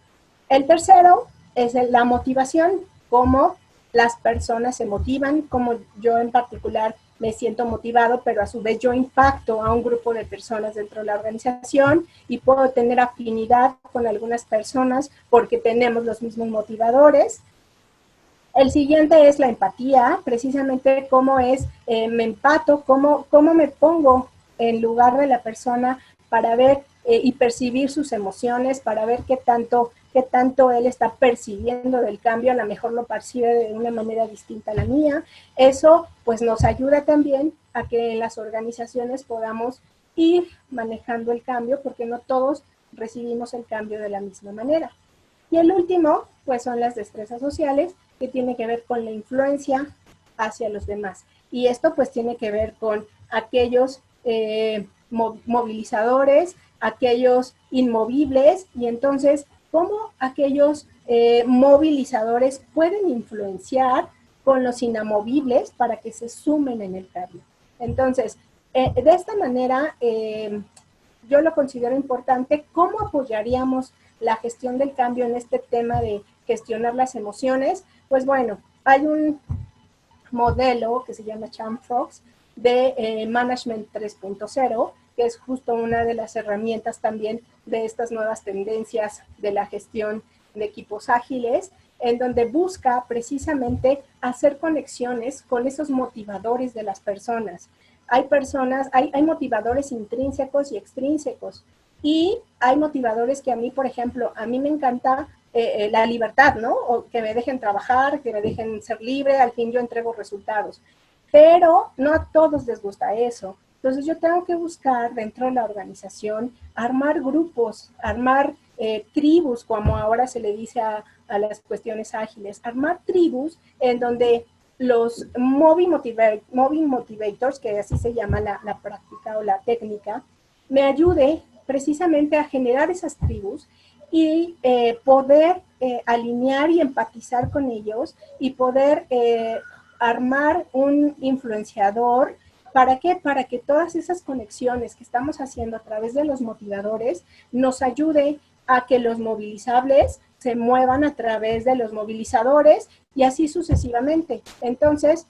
Speaker 2: El tercero es la motivación, cómo las personas se motivan, cómo yo en particular me siento motivado, pero a su vez yo impacto a un grupo de personas dentro de la organización y puedo tener afinidad con algunas personas porque tenemos los mismos motivadores. El siguiente es la empatía, precisamente cómo es, me empato, cómo me pongo en lugar de la persona para ver y percibir sus emociones, para ver qué tanto él está percibiendo del cambio, a lo mejor lo percibe de una manera distinta a la mía. Eso pues nos ayuda también a que en las organizaciones podamos ir manejando el cambio, porque no todos recibimos el cambio de la misma manera. Y el último pues son las destrezas sociales, que tiene que ver con la influencia hacia los demás. Y esto pues tiene que ver con aquellos movilizadores, aquellos inmovibles, y entonces cómo aquellos movilizadores pueden influenciar con los inamovibles para que se sumen en el cambio. Entonces, De esta manera, yo lo considero importante. ¿Cómo apoyaríamos la gestión del cambio en este tema de gestionar las emociones? Pues bueno, hay un modelo que se llama Cham-Fox de Management 3.0, que es justo una de las herramientas también de estas nuevas tendencias de la gestión de equipos ágiles, en donde busca precisamente hacer conexiones con esos motivadores de las personas. Hay motivadores intrínsecos y extrínsecos, y hay motivadores que a mí, por ejemplo, a mí me encanta la libertad, ¿no? O que me dejen trabajar, que me dejen ser libre, al fin yo entrego resultados. Pero no a todos les gusta eso. Entonces yo tengo que buscar dentro de la organización armar grupos, armar tribus, como ahora se le dice a las cuestiones ágiles, armar tribus en donde los moving motivators, que así se llama la práctica o la técnica, me ayude precisamente a generar esas tribus y poder alinear y empatizar con ellos y poder armar un influenciador. ¿Para qué? Para que todas esas conexiones que estamos haciendo a través de los motivadores nos ayude a que los movilizables se muevan a través de los movilizadores y así sucesivamente. Entonces,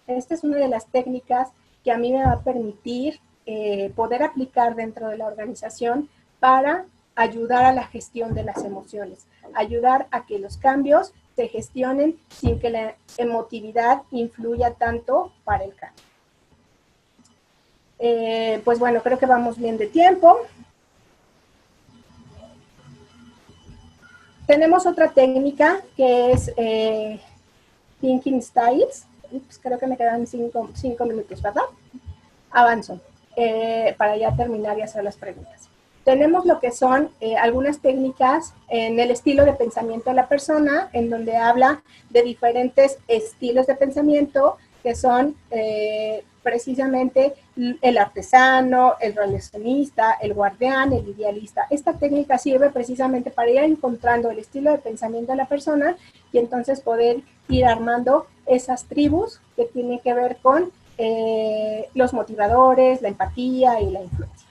Speaker 2: esta es una de las técnicas que a mí me va a permitir poder aplicar dentro de la organización para ayudar a la gestión de las emociones, ayudar a que los cambios se gestionen sin que la emotividad influya tanto para el cambio. Pues bueno, creo que vamos bien de tiempo. Tenemos otra técnica que es Thinking Styles. Pues creo que me quedan 5 minutos, ¿verdad? Avanzo para ya terminar y hacer las preguntas. Tenemos lo que son algunas técnicas en el estilo de pensamiento de la persona, en donde habla de diferentes estilos de pensamiento, que son precisamente el artesano, el relacionista, el guardián, el idealista. Esta técnica sirve precisamente para ir encontrando el estilo de pensamiento de la persona y entonces poder ir armando esas tribus que tienen que ver con los motivadores, la empatía y la influencia.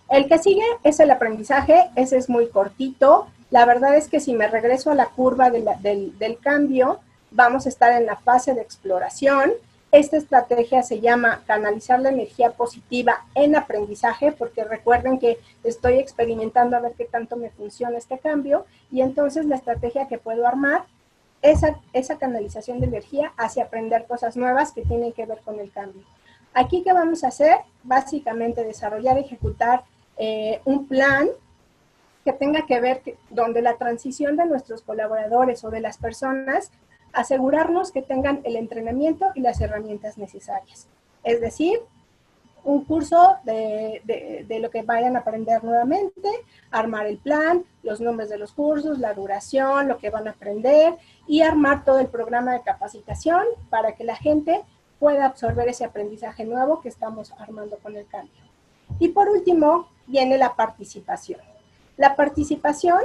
Speaker 2: El que sigue es el aprendizaje. Ese es muy cortito. La verdad es que si me regreso a la curva del cambio, vamos a estar en la fase de exploración. Esta estrategia se llama canalizar la energía positiva en aprendizaje, porque recuerden que estoy experimentando a ver qué tanto me funciona este cambio, y entonces la estrategia que puedo armar esa canalización de energía hacia aprender cosas nuevas que tienen que ver con el cambio. Aquí, ¿qué vamos a hacer? Básicamente desarrollar y ejecutar un plan que tenga que ver donde la transición de nuestros colaboradores o de las personas, asegurarnos que tengan el entrenamiento y las herramientas necesarias. Es decir, un curso de lo que vayan a aprender nuevamente, armar el plan, los nombres de los cursos, la duración, lo que van a aprender y armar todo el programa de capacitación para que la gente pueda absorber ese aprendizaje nuevo que estamos armando con el cambio. Y por último, viene la participación. La participación,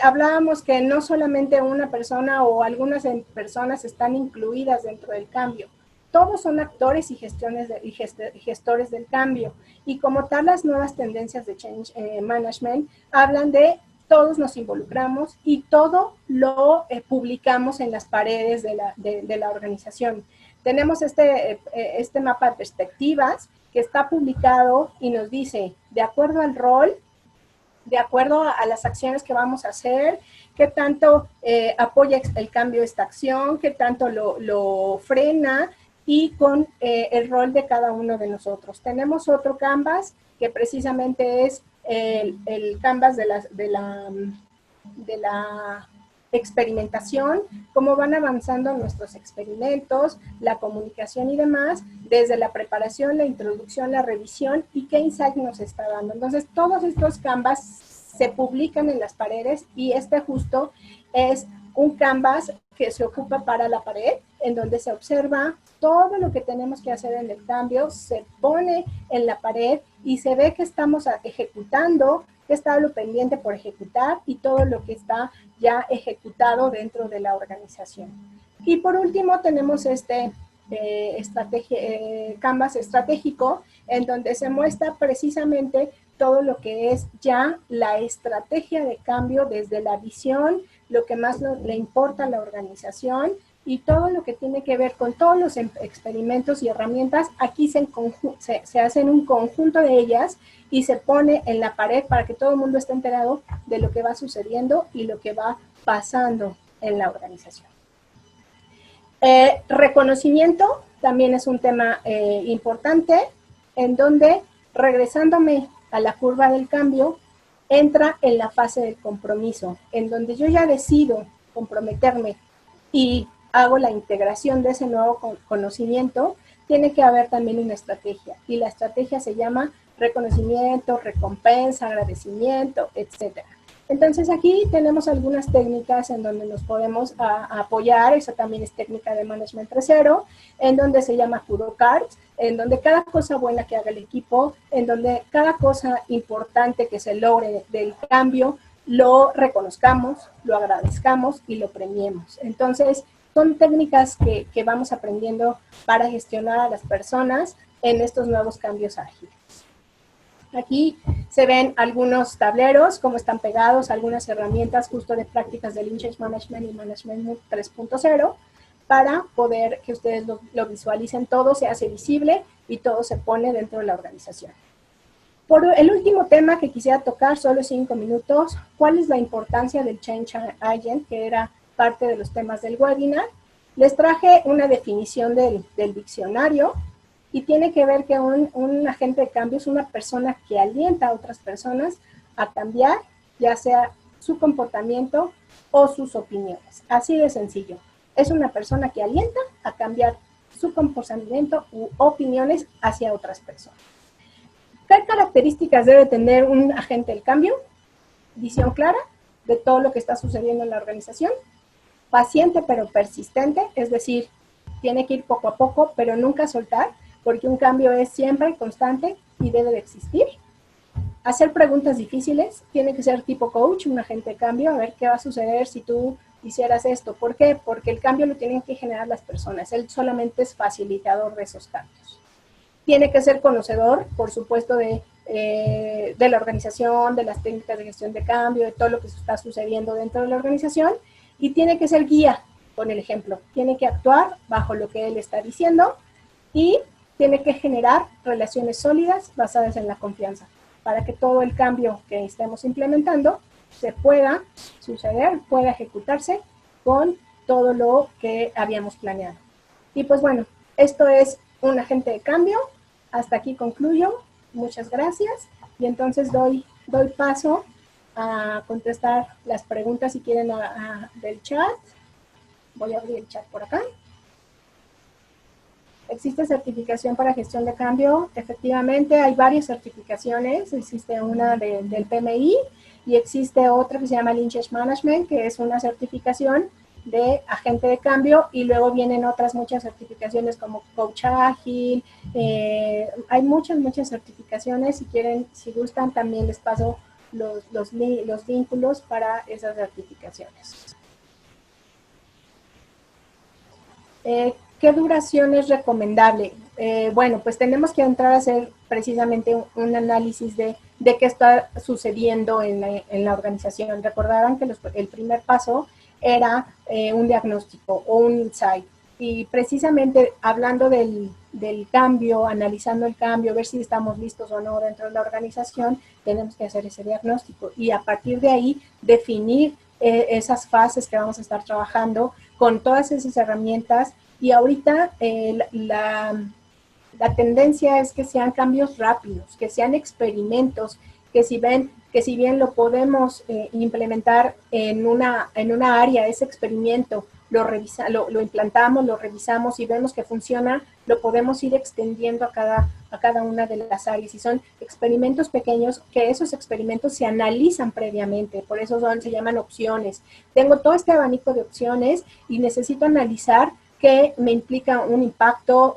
Speaker 2: hablábamos que no solamente una persona o algunas personas están incluidas dentro del cambio. Todos son actores y gestores del cambio. Y como tal, las nuevas tendencias de Change Management hablan de todos nos involucramos y todo lo publicamos en las paredes de la organización. Tenemos este mapa de perspectivas que está publicado y nos dice, de acuerdo al rol, de acuerdo a las acciones que vamos a hacer, qué tanto apoya el cambio esta acción, qué tanto lo frena, y con el rol de cada uno de nosotros. Tenemos otro canvas que precisamente es el canvas de la experimentación, cómo van avanzando nuestros experimentos, la comunicación y demás, desde la preparación, la introducción, la revisión y qué insight nos está dando. Entonces, todos estos canvas se publican en las paredes y este justo es un canvas que se ocupa para la pared, en donde se observa todo lo que tenemos que hacer en el cambio, se pone en la pared y se ve que estamos ejecutando, que está lo pendiente por ejecutar y todo lo que está ya ejecutado dentro de la organización. Y por último tenemos este Canvas estratégico, en donde se muestra precisamente todo lo que es ya la estrategia de cambio desde la visión, lo que más le importa a la organización y todo lo que tiene que ver con todos los experimentos y herramientas. Aquí se hacen un conjunto de ellas y se pone en la pared para que todo el mundo esté enterado de lo que va sucediendo y lo que va pasando en la organización. Reconocimiento también es un tema importante, en donde, regresándome a la curva del cambio, entra en la fase del compromiso, en donde yo ya decido comprometerme y hago la integración de ese nuevo conocimiento. Tiene que haber también una estrategia, y la estrategia se llama reconocimiento, recompensa, agradecimiento, etcétera. Entonces aquí tenemos algunas técnicas en donde nos podemos apoyar. Esa también es técnica de Management 3.0, en donde se llama Kudo Cards, en donde cada cosa buena que haga el equipo, en donde cada cosa importante que se logre del cambio, lo reconozcamos, lo agradezcamos y lo premiemos. Entonces, son técnicas que vamos aprendiendo para gestionar a las personas en estos nuevos cambios ágiles. Aquí se ven algunos tableros, cómo están pegados, algunas herramientas justo de prácticas de Lean Change Management y Management 3.0, para poder que ustedes lo visualicen todo, se hace visible y todo se pone dentro de la organización. Por el último tema que quisiera tocar, solo 5 minutos, ¿cuál es la importancia del Change Agent? Que era parte de los temas del webinar. Les traje una definición del diccionario, y tiene que ver que un agente de cambio es una persona que alienta a otras personas a cambiar, ya sea su comportamiento o sus opiniones. Así de sencillo. Es una persona que alienta a cambiar su comportamiento u opiniones hacia otras personas. ¿Qué características debe tener un agente del cambio? Visión clara de todo lo que está sucediendo en la organización. Paciente pero persistente, es decir, tiene que ir poco a poco, pero nunca soltar, porque un cambio es siempre constante y debe de existir. Hacer preguntas difíciles, tiene que ser tipo coach, un agente de cambio, a ver qué va a suceder si tú hicieras esto. ¿Por qué? Porque el cambio lo tienen que generar las personas, él solamente es facilitador de esos cambios. Tiene que ser conocedor, por supuesto, de la organización, de las técnicas de gestión de cambio, de todo lo que está sucediendo dentro de la organización, y tiene que ser guía con el ejemplo, tiene que actuar bajo lo que él está diciendo y tiene que generar relaciones sólidas basadas en la confianza, para que todo el cambio que estemos implementando se pueda suceder, pueda ejecutarse con todo lo que habíamos planeado. Y pues bueno, esto es un agente de cambio. Hasta aquí concluyo. Muchas gracias. Y entonces doy paso a contestar las preguntas si quieren del chat. Voy a abrir el chat por acá. ¿Existe certificación para gestión de cambio? Efectivamente, hay varias certificaciones. Existe una del PMI y existe otra que se llama Lean Change Management, que es una certificación de agente de cambio, y luego vienen otras muchas certificaciones como Coach Ágil. Hay muchas certificaciones. Si quieren, si gustan, también les paso los vínculos para esas certificaciones. ¿Qué duración es recomendable? Bueno, pues tenemos que entrar a hacer precisamente un análisis de qué está sucediendo en la organización. Recordarán que el primer paso era un diagnóstico o un insight. Y precisamente hablando del cambio, analizando el cambio, ver si estamos listos o no dentro de la organización, tenemos que hacer ese diagnóstico y a partir de ahí definir esas fases que vamos a estar trabajando con todas esas herramientas. Y ahorita la tendencia es que sean cambios rápidos, que sean experimentos, que si bien lo podemos implementar en una área, ese experimento, lo implantamos, lo revisamos y vemos que funciona, lo podemos ir extendiendo a cada una de las áreas. Y son experimentos pequeños, que esos experimentos se analizan previamente, por eso se llaman opciones. Tengo todo este abanico de opciones y necesito analizar que me implica un impacto,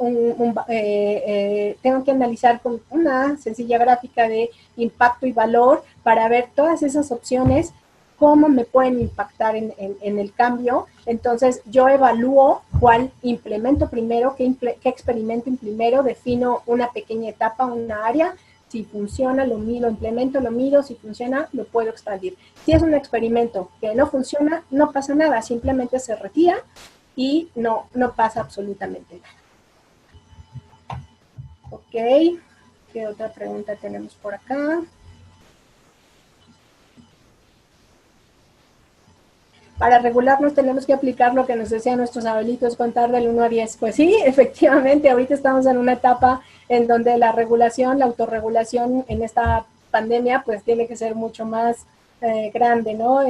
Speaker 2: tengo que analizar con una sencilla gráfica de impacto y valor para ver todas esas opciones, cómo me pueden impactar en el cambio. Entonces yo evalúo cuál implemento primero, qué experimento primero, defino una pequeña etapa, una área, si funciona, lo implemento, lo mido, si funciona, lo puedo expandir. Si es un experimento que no funciona, no pasa nada, simplemente se retira y no pasa absolutamente nada. Ok, ¿qué otra pregunta tenemos por acá? Para regularnos tenemos que aplicar lo que nos decían nuestros abuelitos, contar del 1 a 10. Pues sí, efectivamente, ahorita estamos en una etapa en donde la regulación, la autorregulación en esta pandemia, pues tiene que ser mucho más grande, ¿no?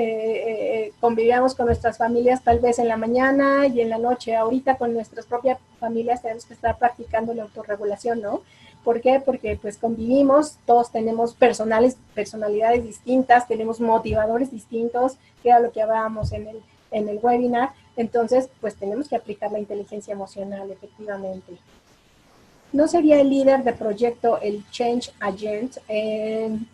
Speaker 2: Convivíamos con nuestras familias tal vez en la mañana y en la noche. Ahorita con nuestras propias familias tenemos que estar practicando la autorregulación, ¿no? ¿Por qué? Porque pues convivimos, todos tenemos personalidades distintas, tenemos motivadores distintos, que era lo que hablábamos en el webinar. Entonces, pues tenemos que aplicar la inteligencia emocional, efectivamente. ¿No sería el líder de proyecto el change agent?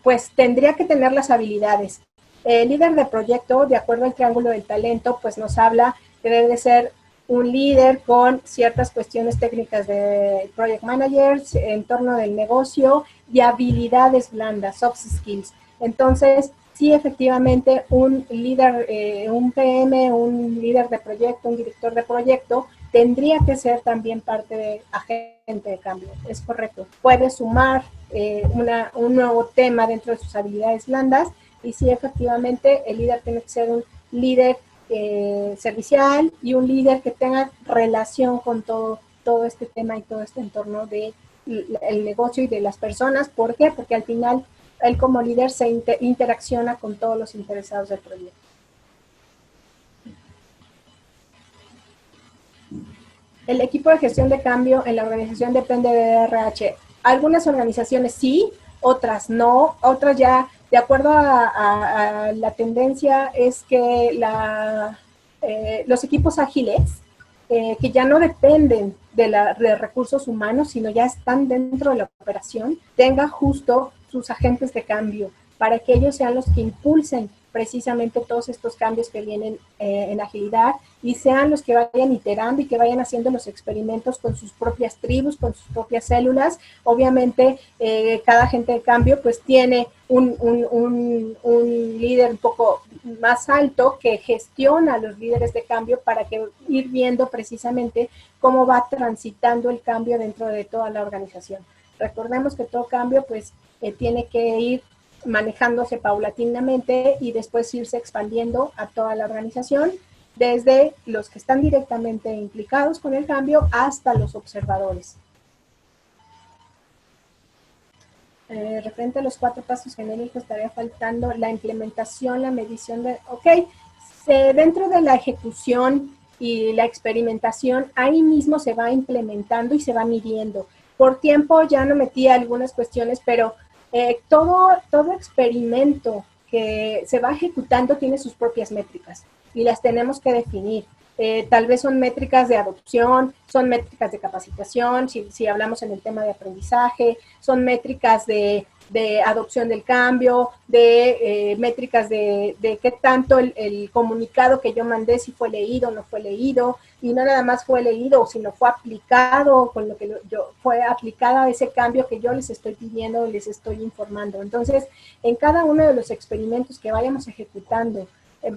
Speaker 2: Pues tendría que tener las habilidades. El líder de proyecto, de acuerdo al triángulo del talento, pues nos habla que debe ser un líder con ciertas cuestiones técnicas de project managers, en torno del negocio y habilidades blandas, soft skills. Entonces, sí, efectivamente, un líder, un PM, un líder de proyecto, un director de proyecto, tendría que ser también parte de agente de cambio. Es correcto. Puede sumar un nuevo tema dentro de sus habilidades blandas y sí, efectivamente, el líder tiene que ser un líder servicial y un líder que tenga relación con todo este tema y todo este entorno del negocio y de las personas. ¿Por qué? Porque al final él como líder se interacciona con todos los interesados del proyecto. El equipo de gestión de cambio en la organización depende de RH. Algunas organizaciones sí, otras no, otras ya, de acuerdo a la tendencia, es que los equipos ágiles, que ya no dependen de recursos humanos, sino ya están dentro de la operación, tenga justo sus agentes de cambio, para que ellos sean los que impulsen precisamente todos estos cambios que vienen en agilidad y sean los que vayan iterando y que vayan haciendo los experimentos con sus propias tribus, con sus propias células. Obviamente, cada agente de cambio pues tiene un líder un poco más alto que gestiona a los líderes de cambio para que ir viendo precisamente cómo va transitando el cambio dentro de toda la organización. Recordemos que todo cambio pues tiene que ir manejándose paulatinamente y después irse expandiendo a toda la organización, desde los que están directamente implicados con el cambio hasta los observadores. Referente a los 4 pasos genéricos, estaría faltando la implementación, la medición de... Ok, dentro de la ejecución y la experimentación, ahí mismo se va implementando y se va midiendo. Por tiempo ya no metí algunas cuestiones, pero todo experimento que se va ejecutando tiene sus propias métricas y las tenemos que definir. Tal vez son métricas de adopción, son métricas de capacitación, si hablamos en el tema de aprendizaje, son métricas de adopción del cambio, métricas de qué tanto el comunicado que yo mandé, si fue leído o no fue leído, y no nada más fue leído, sino fue aplicado con lo que fue aplicada ese cambio que yo les estoy pidiendo, les estoy informando. Entonces, en cada uno de los experimentos que vayamos ejecutando,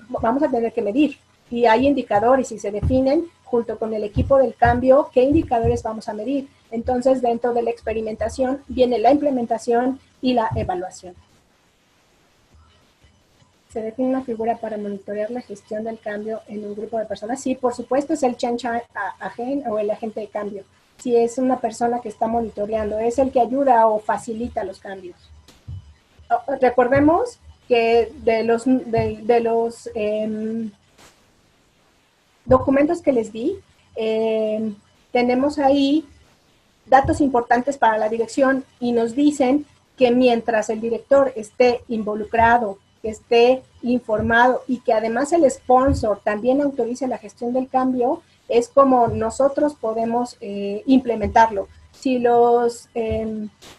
Speaker 2: vamos a tener que medir. Y hay indicadores y se definen junto con el equipo del cambio qué indicadores vamos a medir. Entonces, dentro de la experimentación viene la implementación y la evaluación. ¿Se define una figura para monitorear la gestión del cambio en un grupo de personas? Sí, por supuesto, es el change agent o el agente de cambio. Si es una persona que está monitoreando, es el que ayuda o facilita los cambios. Recordemos que de los documentos que les di, tenemos ahí datos importantes para la dirección y nos dicen que mientras el director esté involucrado, que esté informado y que además el sponsor también autorice la gestión del cambio, es como nosotros podemos implementarlo. Si los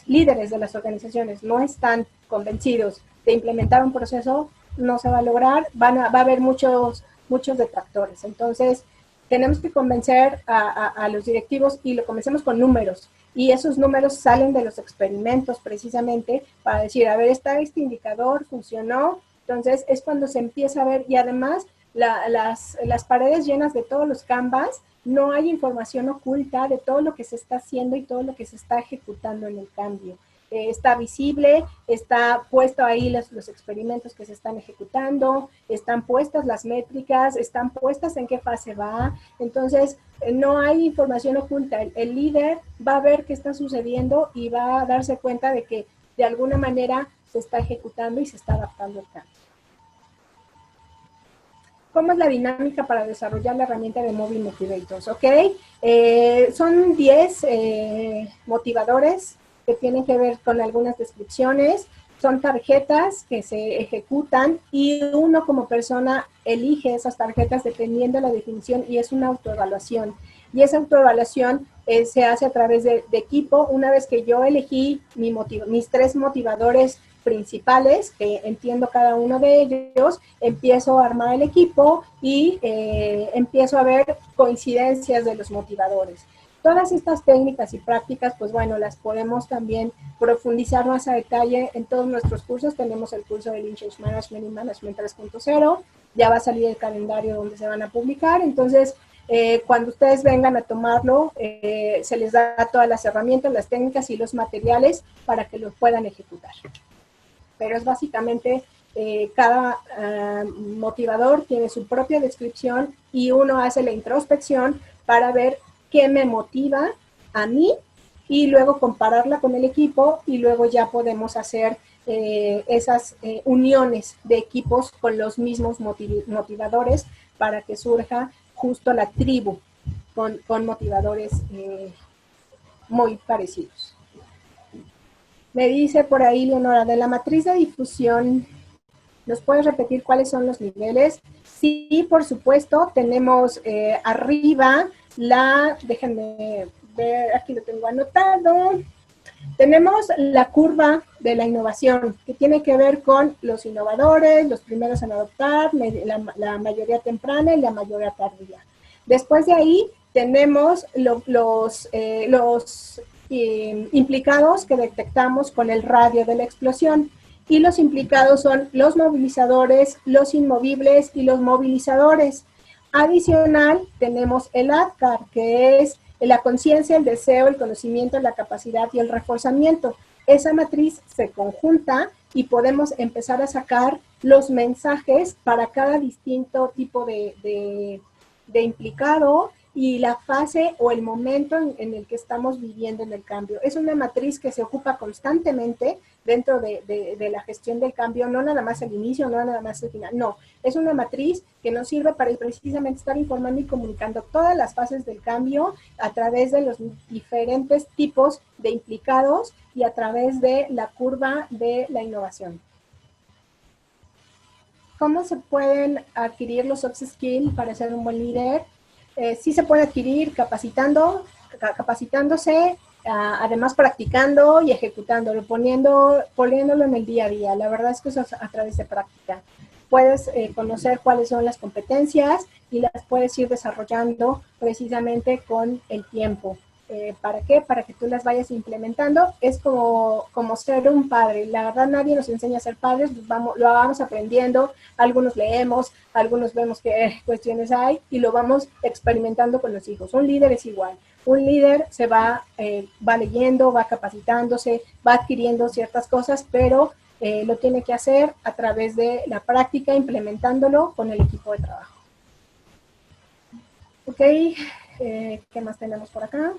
Speaker 2: líderes de las organizaciones no están convencidos de implementar un proceso, no se va a lograr, va a haber muchos detractores. Entonces, tenemos que convencer a los directivos y lo comencemos con números. Y esos números salen de los experimentos precisamente para decir, a ver, está este indicador, funcionó. Entonces es cuando se empieza a ver, y además las paredes llenas de todos los canvas, no hay información oculta de todo lo que se está haciendo y todo lo que se está ejecutando en el cambio. Está visible, está puesto ahí los experimentos que se están ejecutando, están puestas las métricas, están puestas en qué fase va. Entonces, no hay información oculta. El líder va a ver qué está sucediendo y va a darse cuenta de que de alguna manera se está ejecutando y se está adaptando al cambio. ¿Cómo es la dinámica para desarrollar la herramienta de Mobile Motivators? ¿Ok? Son 10 motivadores que tienen que ver con algunas descripciones. Son tarjetas que se ejecutan y uno como persona elige esas tarjetas dependiendo de la definición y es una autoevaluación. Y esa autoevaluación se hace a través de equipo. Una vez que yo elegí mis 3 motivadores principales, que entiendo cada uno de ellos, empiezo a armar el equipo y empiezo a ver coincidencias de los motivadores. Todas estas técnicas y prácticas, pues bueno, las podemos también profundizar más a detalle en todos nuestros cursos. Tenemos el curso de Lean Change Management y Management 3.0. Ya va a salir el calendario donde se van a publicar. Entonces, cuando ustedes vengan a tomarlo, se les da todas las herramientas, las técnicas y los materiales para que los puedan ejecutar. Pero es básicamente cada motivador tiene su propia descripción y uno hace la introspección para ver qué me motiva a mí y luego compararla con el equipo y luego ya podemos hacer esas uniones de equipos con los mismos motivadores para que surja justo la tribu con motivadores muy parecidos. Me dice por ahí Leonora, de la matriz de difusión, ¿nos puedes repetir cuáles son los niveles? Sí, por supuesto, tenemos arriba déjenme ver, aquí lo tengo anotado, tenemos la curva de la innovación, que tiene que ver con los innovadores, los primeros en adoptar, la mayoría temprana y la mayoría tardía. Después de ahí tenemos los implicados que detectamos con el radio de la explosión. Y los implicados son los movilizadores, los inmovibles y los movilizadores. Adicional, tenemos el ADCAR, que es la conciencia, el deseo, el conocimiento, la capacidad y el reforzamiento. Esa matriz se conjunta y podemos empezar a sacar los mensajes para cada distinto tipo de implicado y la fase o el momento en el que estamos viviendo en el cambio. Es una matriz que se ocupa constantemente dentro de la gestión del cambio, no nada más el inicio, no nada más el final, no. Es una matriz que nos sirve para precisamente estar informando y comunicando todas las fases del cambio a través de los diferentes tipos de implicados y a través de la curva de la innovación. ¿Cómo se pueden adquirir los soft skills para ser un buen líder? Sí se puede adquirir capacitándose, además practicando y ejecutándolo, poniéndolo en el día a día. La verdad es que eso es a través de práctica. Puedes conocer cuáles son las competencias y las puedes ir desarrollando precisamente con el tiempo. ¿Para qué? Para que tú las vayas implementando. Es como ser un padre. La verdad, nadie nos enseña a ser padres, lo vamos aprendiendo, algunos leemos, algunos vemos qué cuestiones hay y lo vamos experimentando con los hijos. Un líder es igual. Un líder se va leyendo, va capacitándose, va adquiriendo ciertas cosas, pero lo tiene que hacer a través de la práctica, implementándolo con el equipo de trabajo. Ok, ¿qué más tenemos por acá?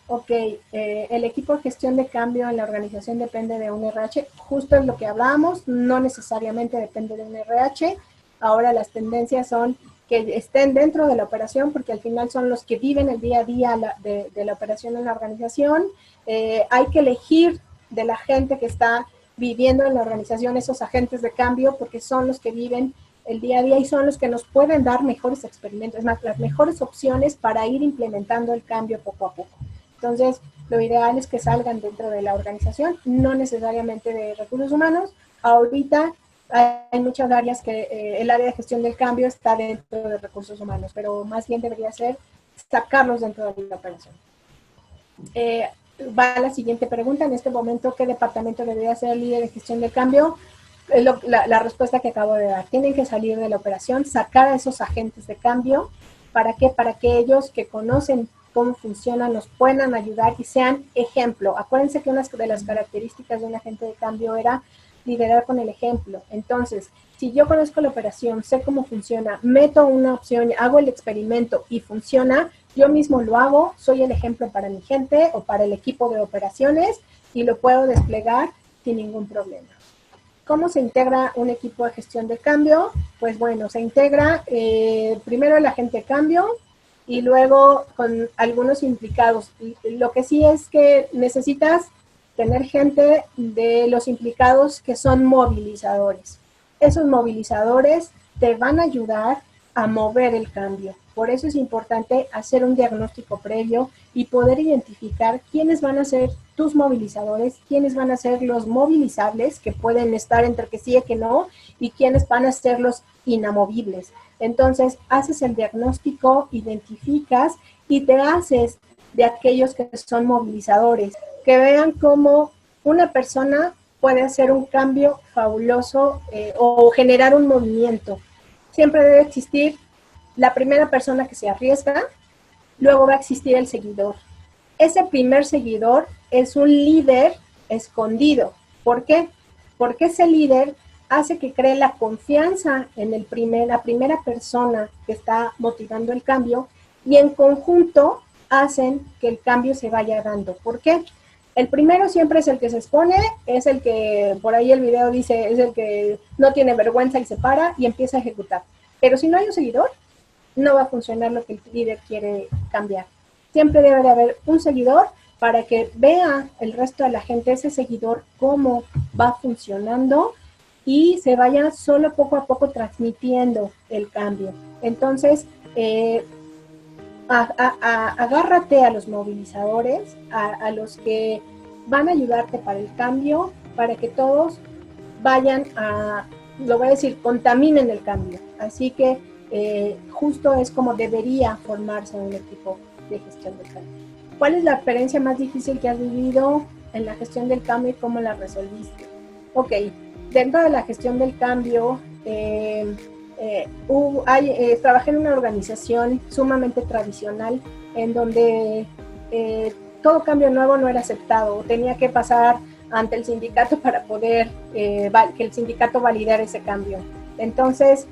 Speaker 2: Ok, el equipo de gestión de cambio en la organización depende de un RH. Justo es lo que hablábamos, no necesariamente depende de un RH. Ahora las tendencias son que estén dentro de la operación, porque al final son los que viven el día a día de la operación en la organización. Hay que elegir de la gente que está viviendo en la organización esos agentes de cambio, porque son los que viven el día a día y son los que nos pueden dar mejores experimentos, es más, las mejores opciones para ir implementando el cambio poco a poco. Entonces, lo ideal es que salgan dentro de la organización, no necesariamente de recursos humanos. Ahorita hay muchas áreas que el área de gestión del cambio está dentro de recursos humanos, pero más bien debería ser sacarlos dentro de la operación. Va a la siguiente pregunta. En este momento, ¿qué departamento debería ser el líder de gestión del cambio? La respuesta que acabo de dar. Tienen que salir de la operación, sacar a esos agentes de cambio. ¿Para qué? Para que ellos que conocen cómo funcionan nos puedan ayudar y sean ejemplo. Acuérdense que una de las características de un agente de cambio era liderar con el ejemplo. Entonces, si yo conozco la operación, sé cómo funciona, meto una opción, hago el experimento y funciona, yo mismo lo hago, soy el ejemplo para mi gente o para el equipo de operaciones y lo puedo desplegar sin ningún problema. ¿Cómo se integra un equipo de gestión de cambio? Pues bueno, se integra primero el agente de cambio y luego con algunos implicados. Lo que sí es que necesitas tener gente de los implicados que son movilizadores. Esos movilizadores te van a ayudar a mover el cambio. Por eso es importante hacer un diagnóstico previo y poder identificar quiénes van a ser tus movilizadores, quiénes van a ser los movilizables, que pueden estar entre que sí y que no, y quiénes van a ser los inamovibles. Entonces, haces el diagnóstico, identificas y te haces de aquellos que son movilizadores, que vean cómo una persona puede hacer un cambio fabuloso o generar un movimiento. Siempre debe existir la primera persona que se arriesga, luego va a existir el seguidor. Ese primer seguidor es un líder escondido. ¿Por qué? Porque ese líder hace que cree la confianza en la primera persona que está motivando el cambio y en conjunto hacen que el cambio se vaya dando. ¿Por qué? El primero siempre es el que se expone, es el que, por ahí el video dice, es el que no tiene vergüenza y se para y empieza a ejecutar. Pero si no hay un seguidor, no va a funcionar lo que el líder quiere cambiar. Siempre debe de haber un seguidor para que vea el resto de la gente, ese seguidor, cómo va funcionando y se vaya solo poco a poco transmitiendo el cambio. Entonces, agárrate a los movilizadores, a los que van a ayudarte para el cambio, para que todos vayan lo voy a decir, contaminen el cambio. Así que justo es como debería formarse un equipo de gestión del cambio. ¿Cuál es la experiencia más difícil que has vivido en la gestión del cambio y cómo la resolviste? Ok, dentro de la gestión del cambio, trabajé en una organización sumamente tradicional en donde todo cambio nuevo no era aceptado, tenía que pasar ante el sindicato para poder que el sindicato validara ese cambio. Entonces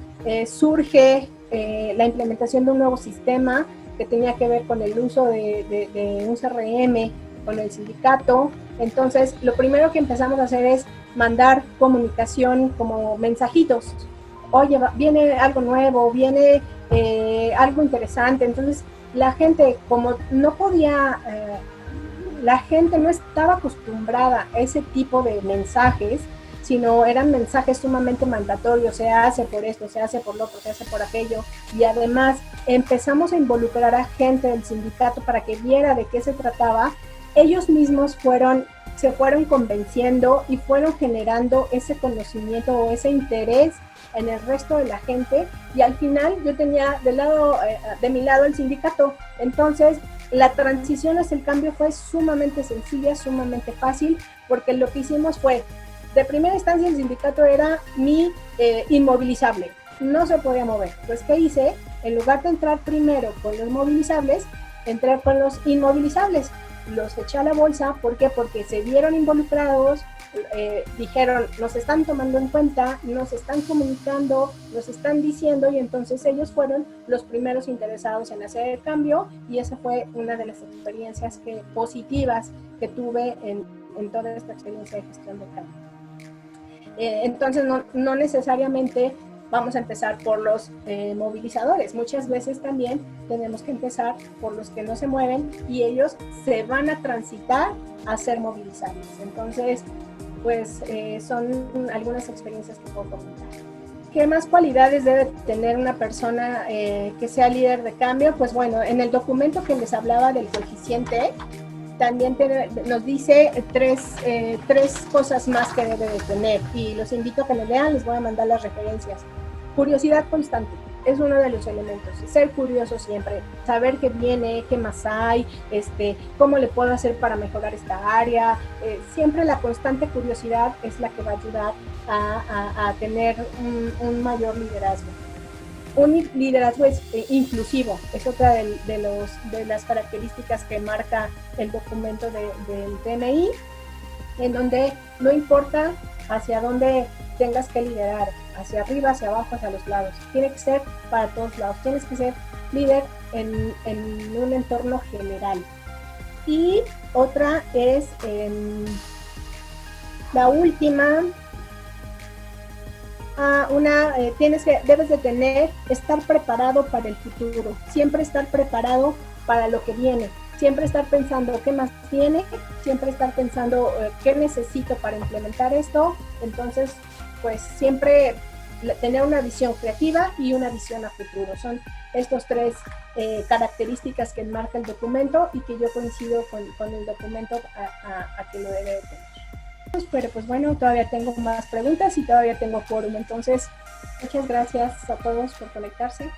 Speaker 2: surge la implementación de un nuevo sistema que tenía que ver con el uso de un CRM con el sindicato. Entonces lo primero que empezamos a hacer es mandar comunicación como mensajitos. Oye, viene algo nuevo, viene algo interesante. Entonces la gente, como no podía, la gente no estaba acostumbrada a ese tipo de mensajes, sino eran mensajes sumamente mandatorios, se hace por esto, se hace por lo otro, se hace por aquello, y además empezamos a involucrar a gente del sindicato para que viera de qué se trataba. Ellos mismos se fueron convenciendo y fueron generando ese conocimiento o ese interés en el resto de la gente, y al final yo tenía de mi lado el sindicato. Entonces la transición hacia el cambio fue sumamente sencilla, sumamente fácil, porque lo que hicimos fue, de primera instancia el sindicato era mi inmovilizable, no se podía mover. Pues ¿qué hice? En lugar de entrar primero con los movilizables, entré con los inmovilizables, los eché a la bolsa. ¿Por qué? Porque se vieron involucrados, dijeron, nos están tomando en cuenta, nos están comunicando, nos están diciendo, y entonces ellos fueron los primeros interesados en hacer el cambio, y esa fue una de las experiencias positivas que tuve en toda esta experiencia de gestión de cambio. Entonces no necesariamente vamos a empezar por los movilizadores. Muchas veces también tenemos que empezar por los que no se mueven y ellos se van a transitar a ser movilizables. Entonces, pues son algunas experiencias que puedo comentar. ¿Qué más cualidades debe tener una persona que sea líder de cambio? Pues bueno, en el documento que les hablaba del coeficiente, también nos dice tres cosas más que debe de tener, y los invito a que lo lean, les voy a mandar las referencias. Curiosidad constante es uno de los elementos, ser curioso siempre, saber qué viene, qué más hay, cómo le puedo hacer para mejorar esta área. Siempre la constante curiosidad es la que va a ayudar a tener un mayor liderazgo. Un liderazgo inclusivo es otra de las características que marca el documento del DNI, en donde no importa hacia dónde tengas que liderar, hacia arriba, hacia abajo, hacia los lados, tiene que ser para todos lados, tienes que ser líder en un entorno general. Y otra es la última, debes de estar preparado para el futuro, siempre estar preparado para lo que viene, siempre estar pensando qué más viene, siempre estar pensando qué necesito para implementar esto. Entonces, pues siempre tener una visión creativa y una visión a futuro. Son estos tres características que enmarca el documento y que yo coincido con el documento a que lo debe de tener. Pero pues bueno, todavía tengo más preguntas y todavía tengo quórum. Entonces, muchas gracias a todos por conectarse.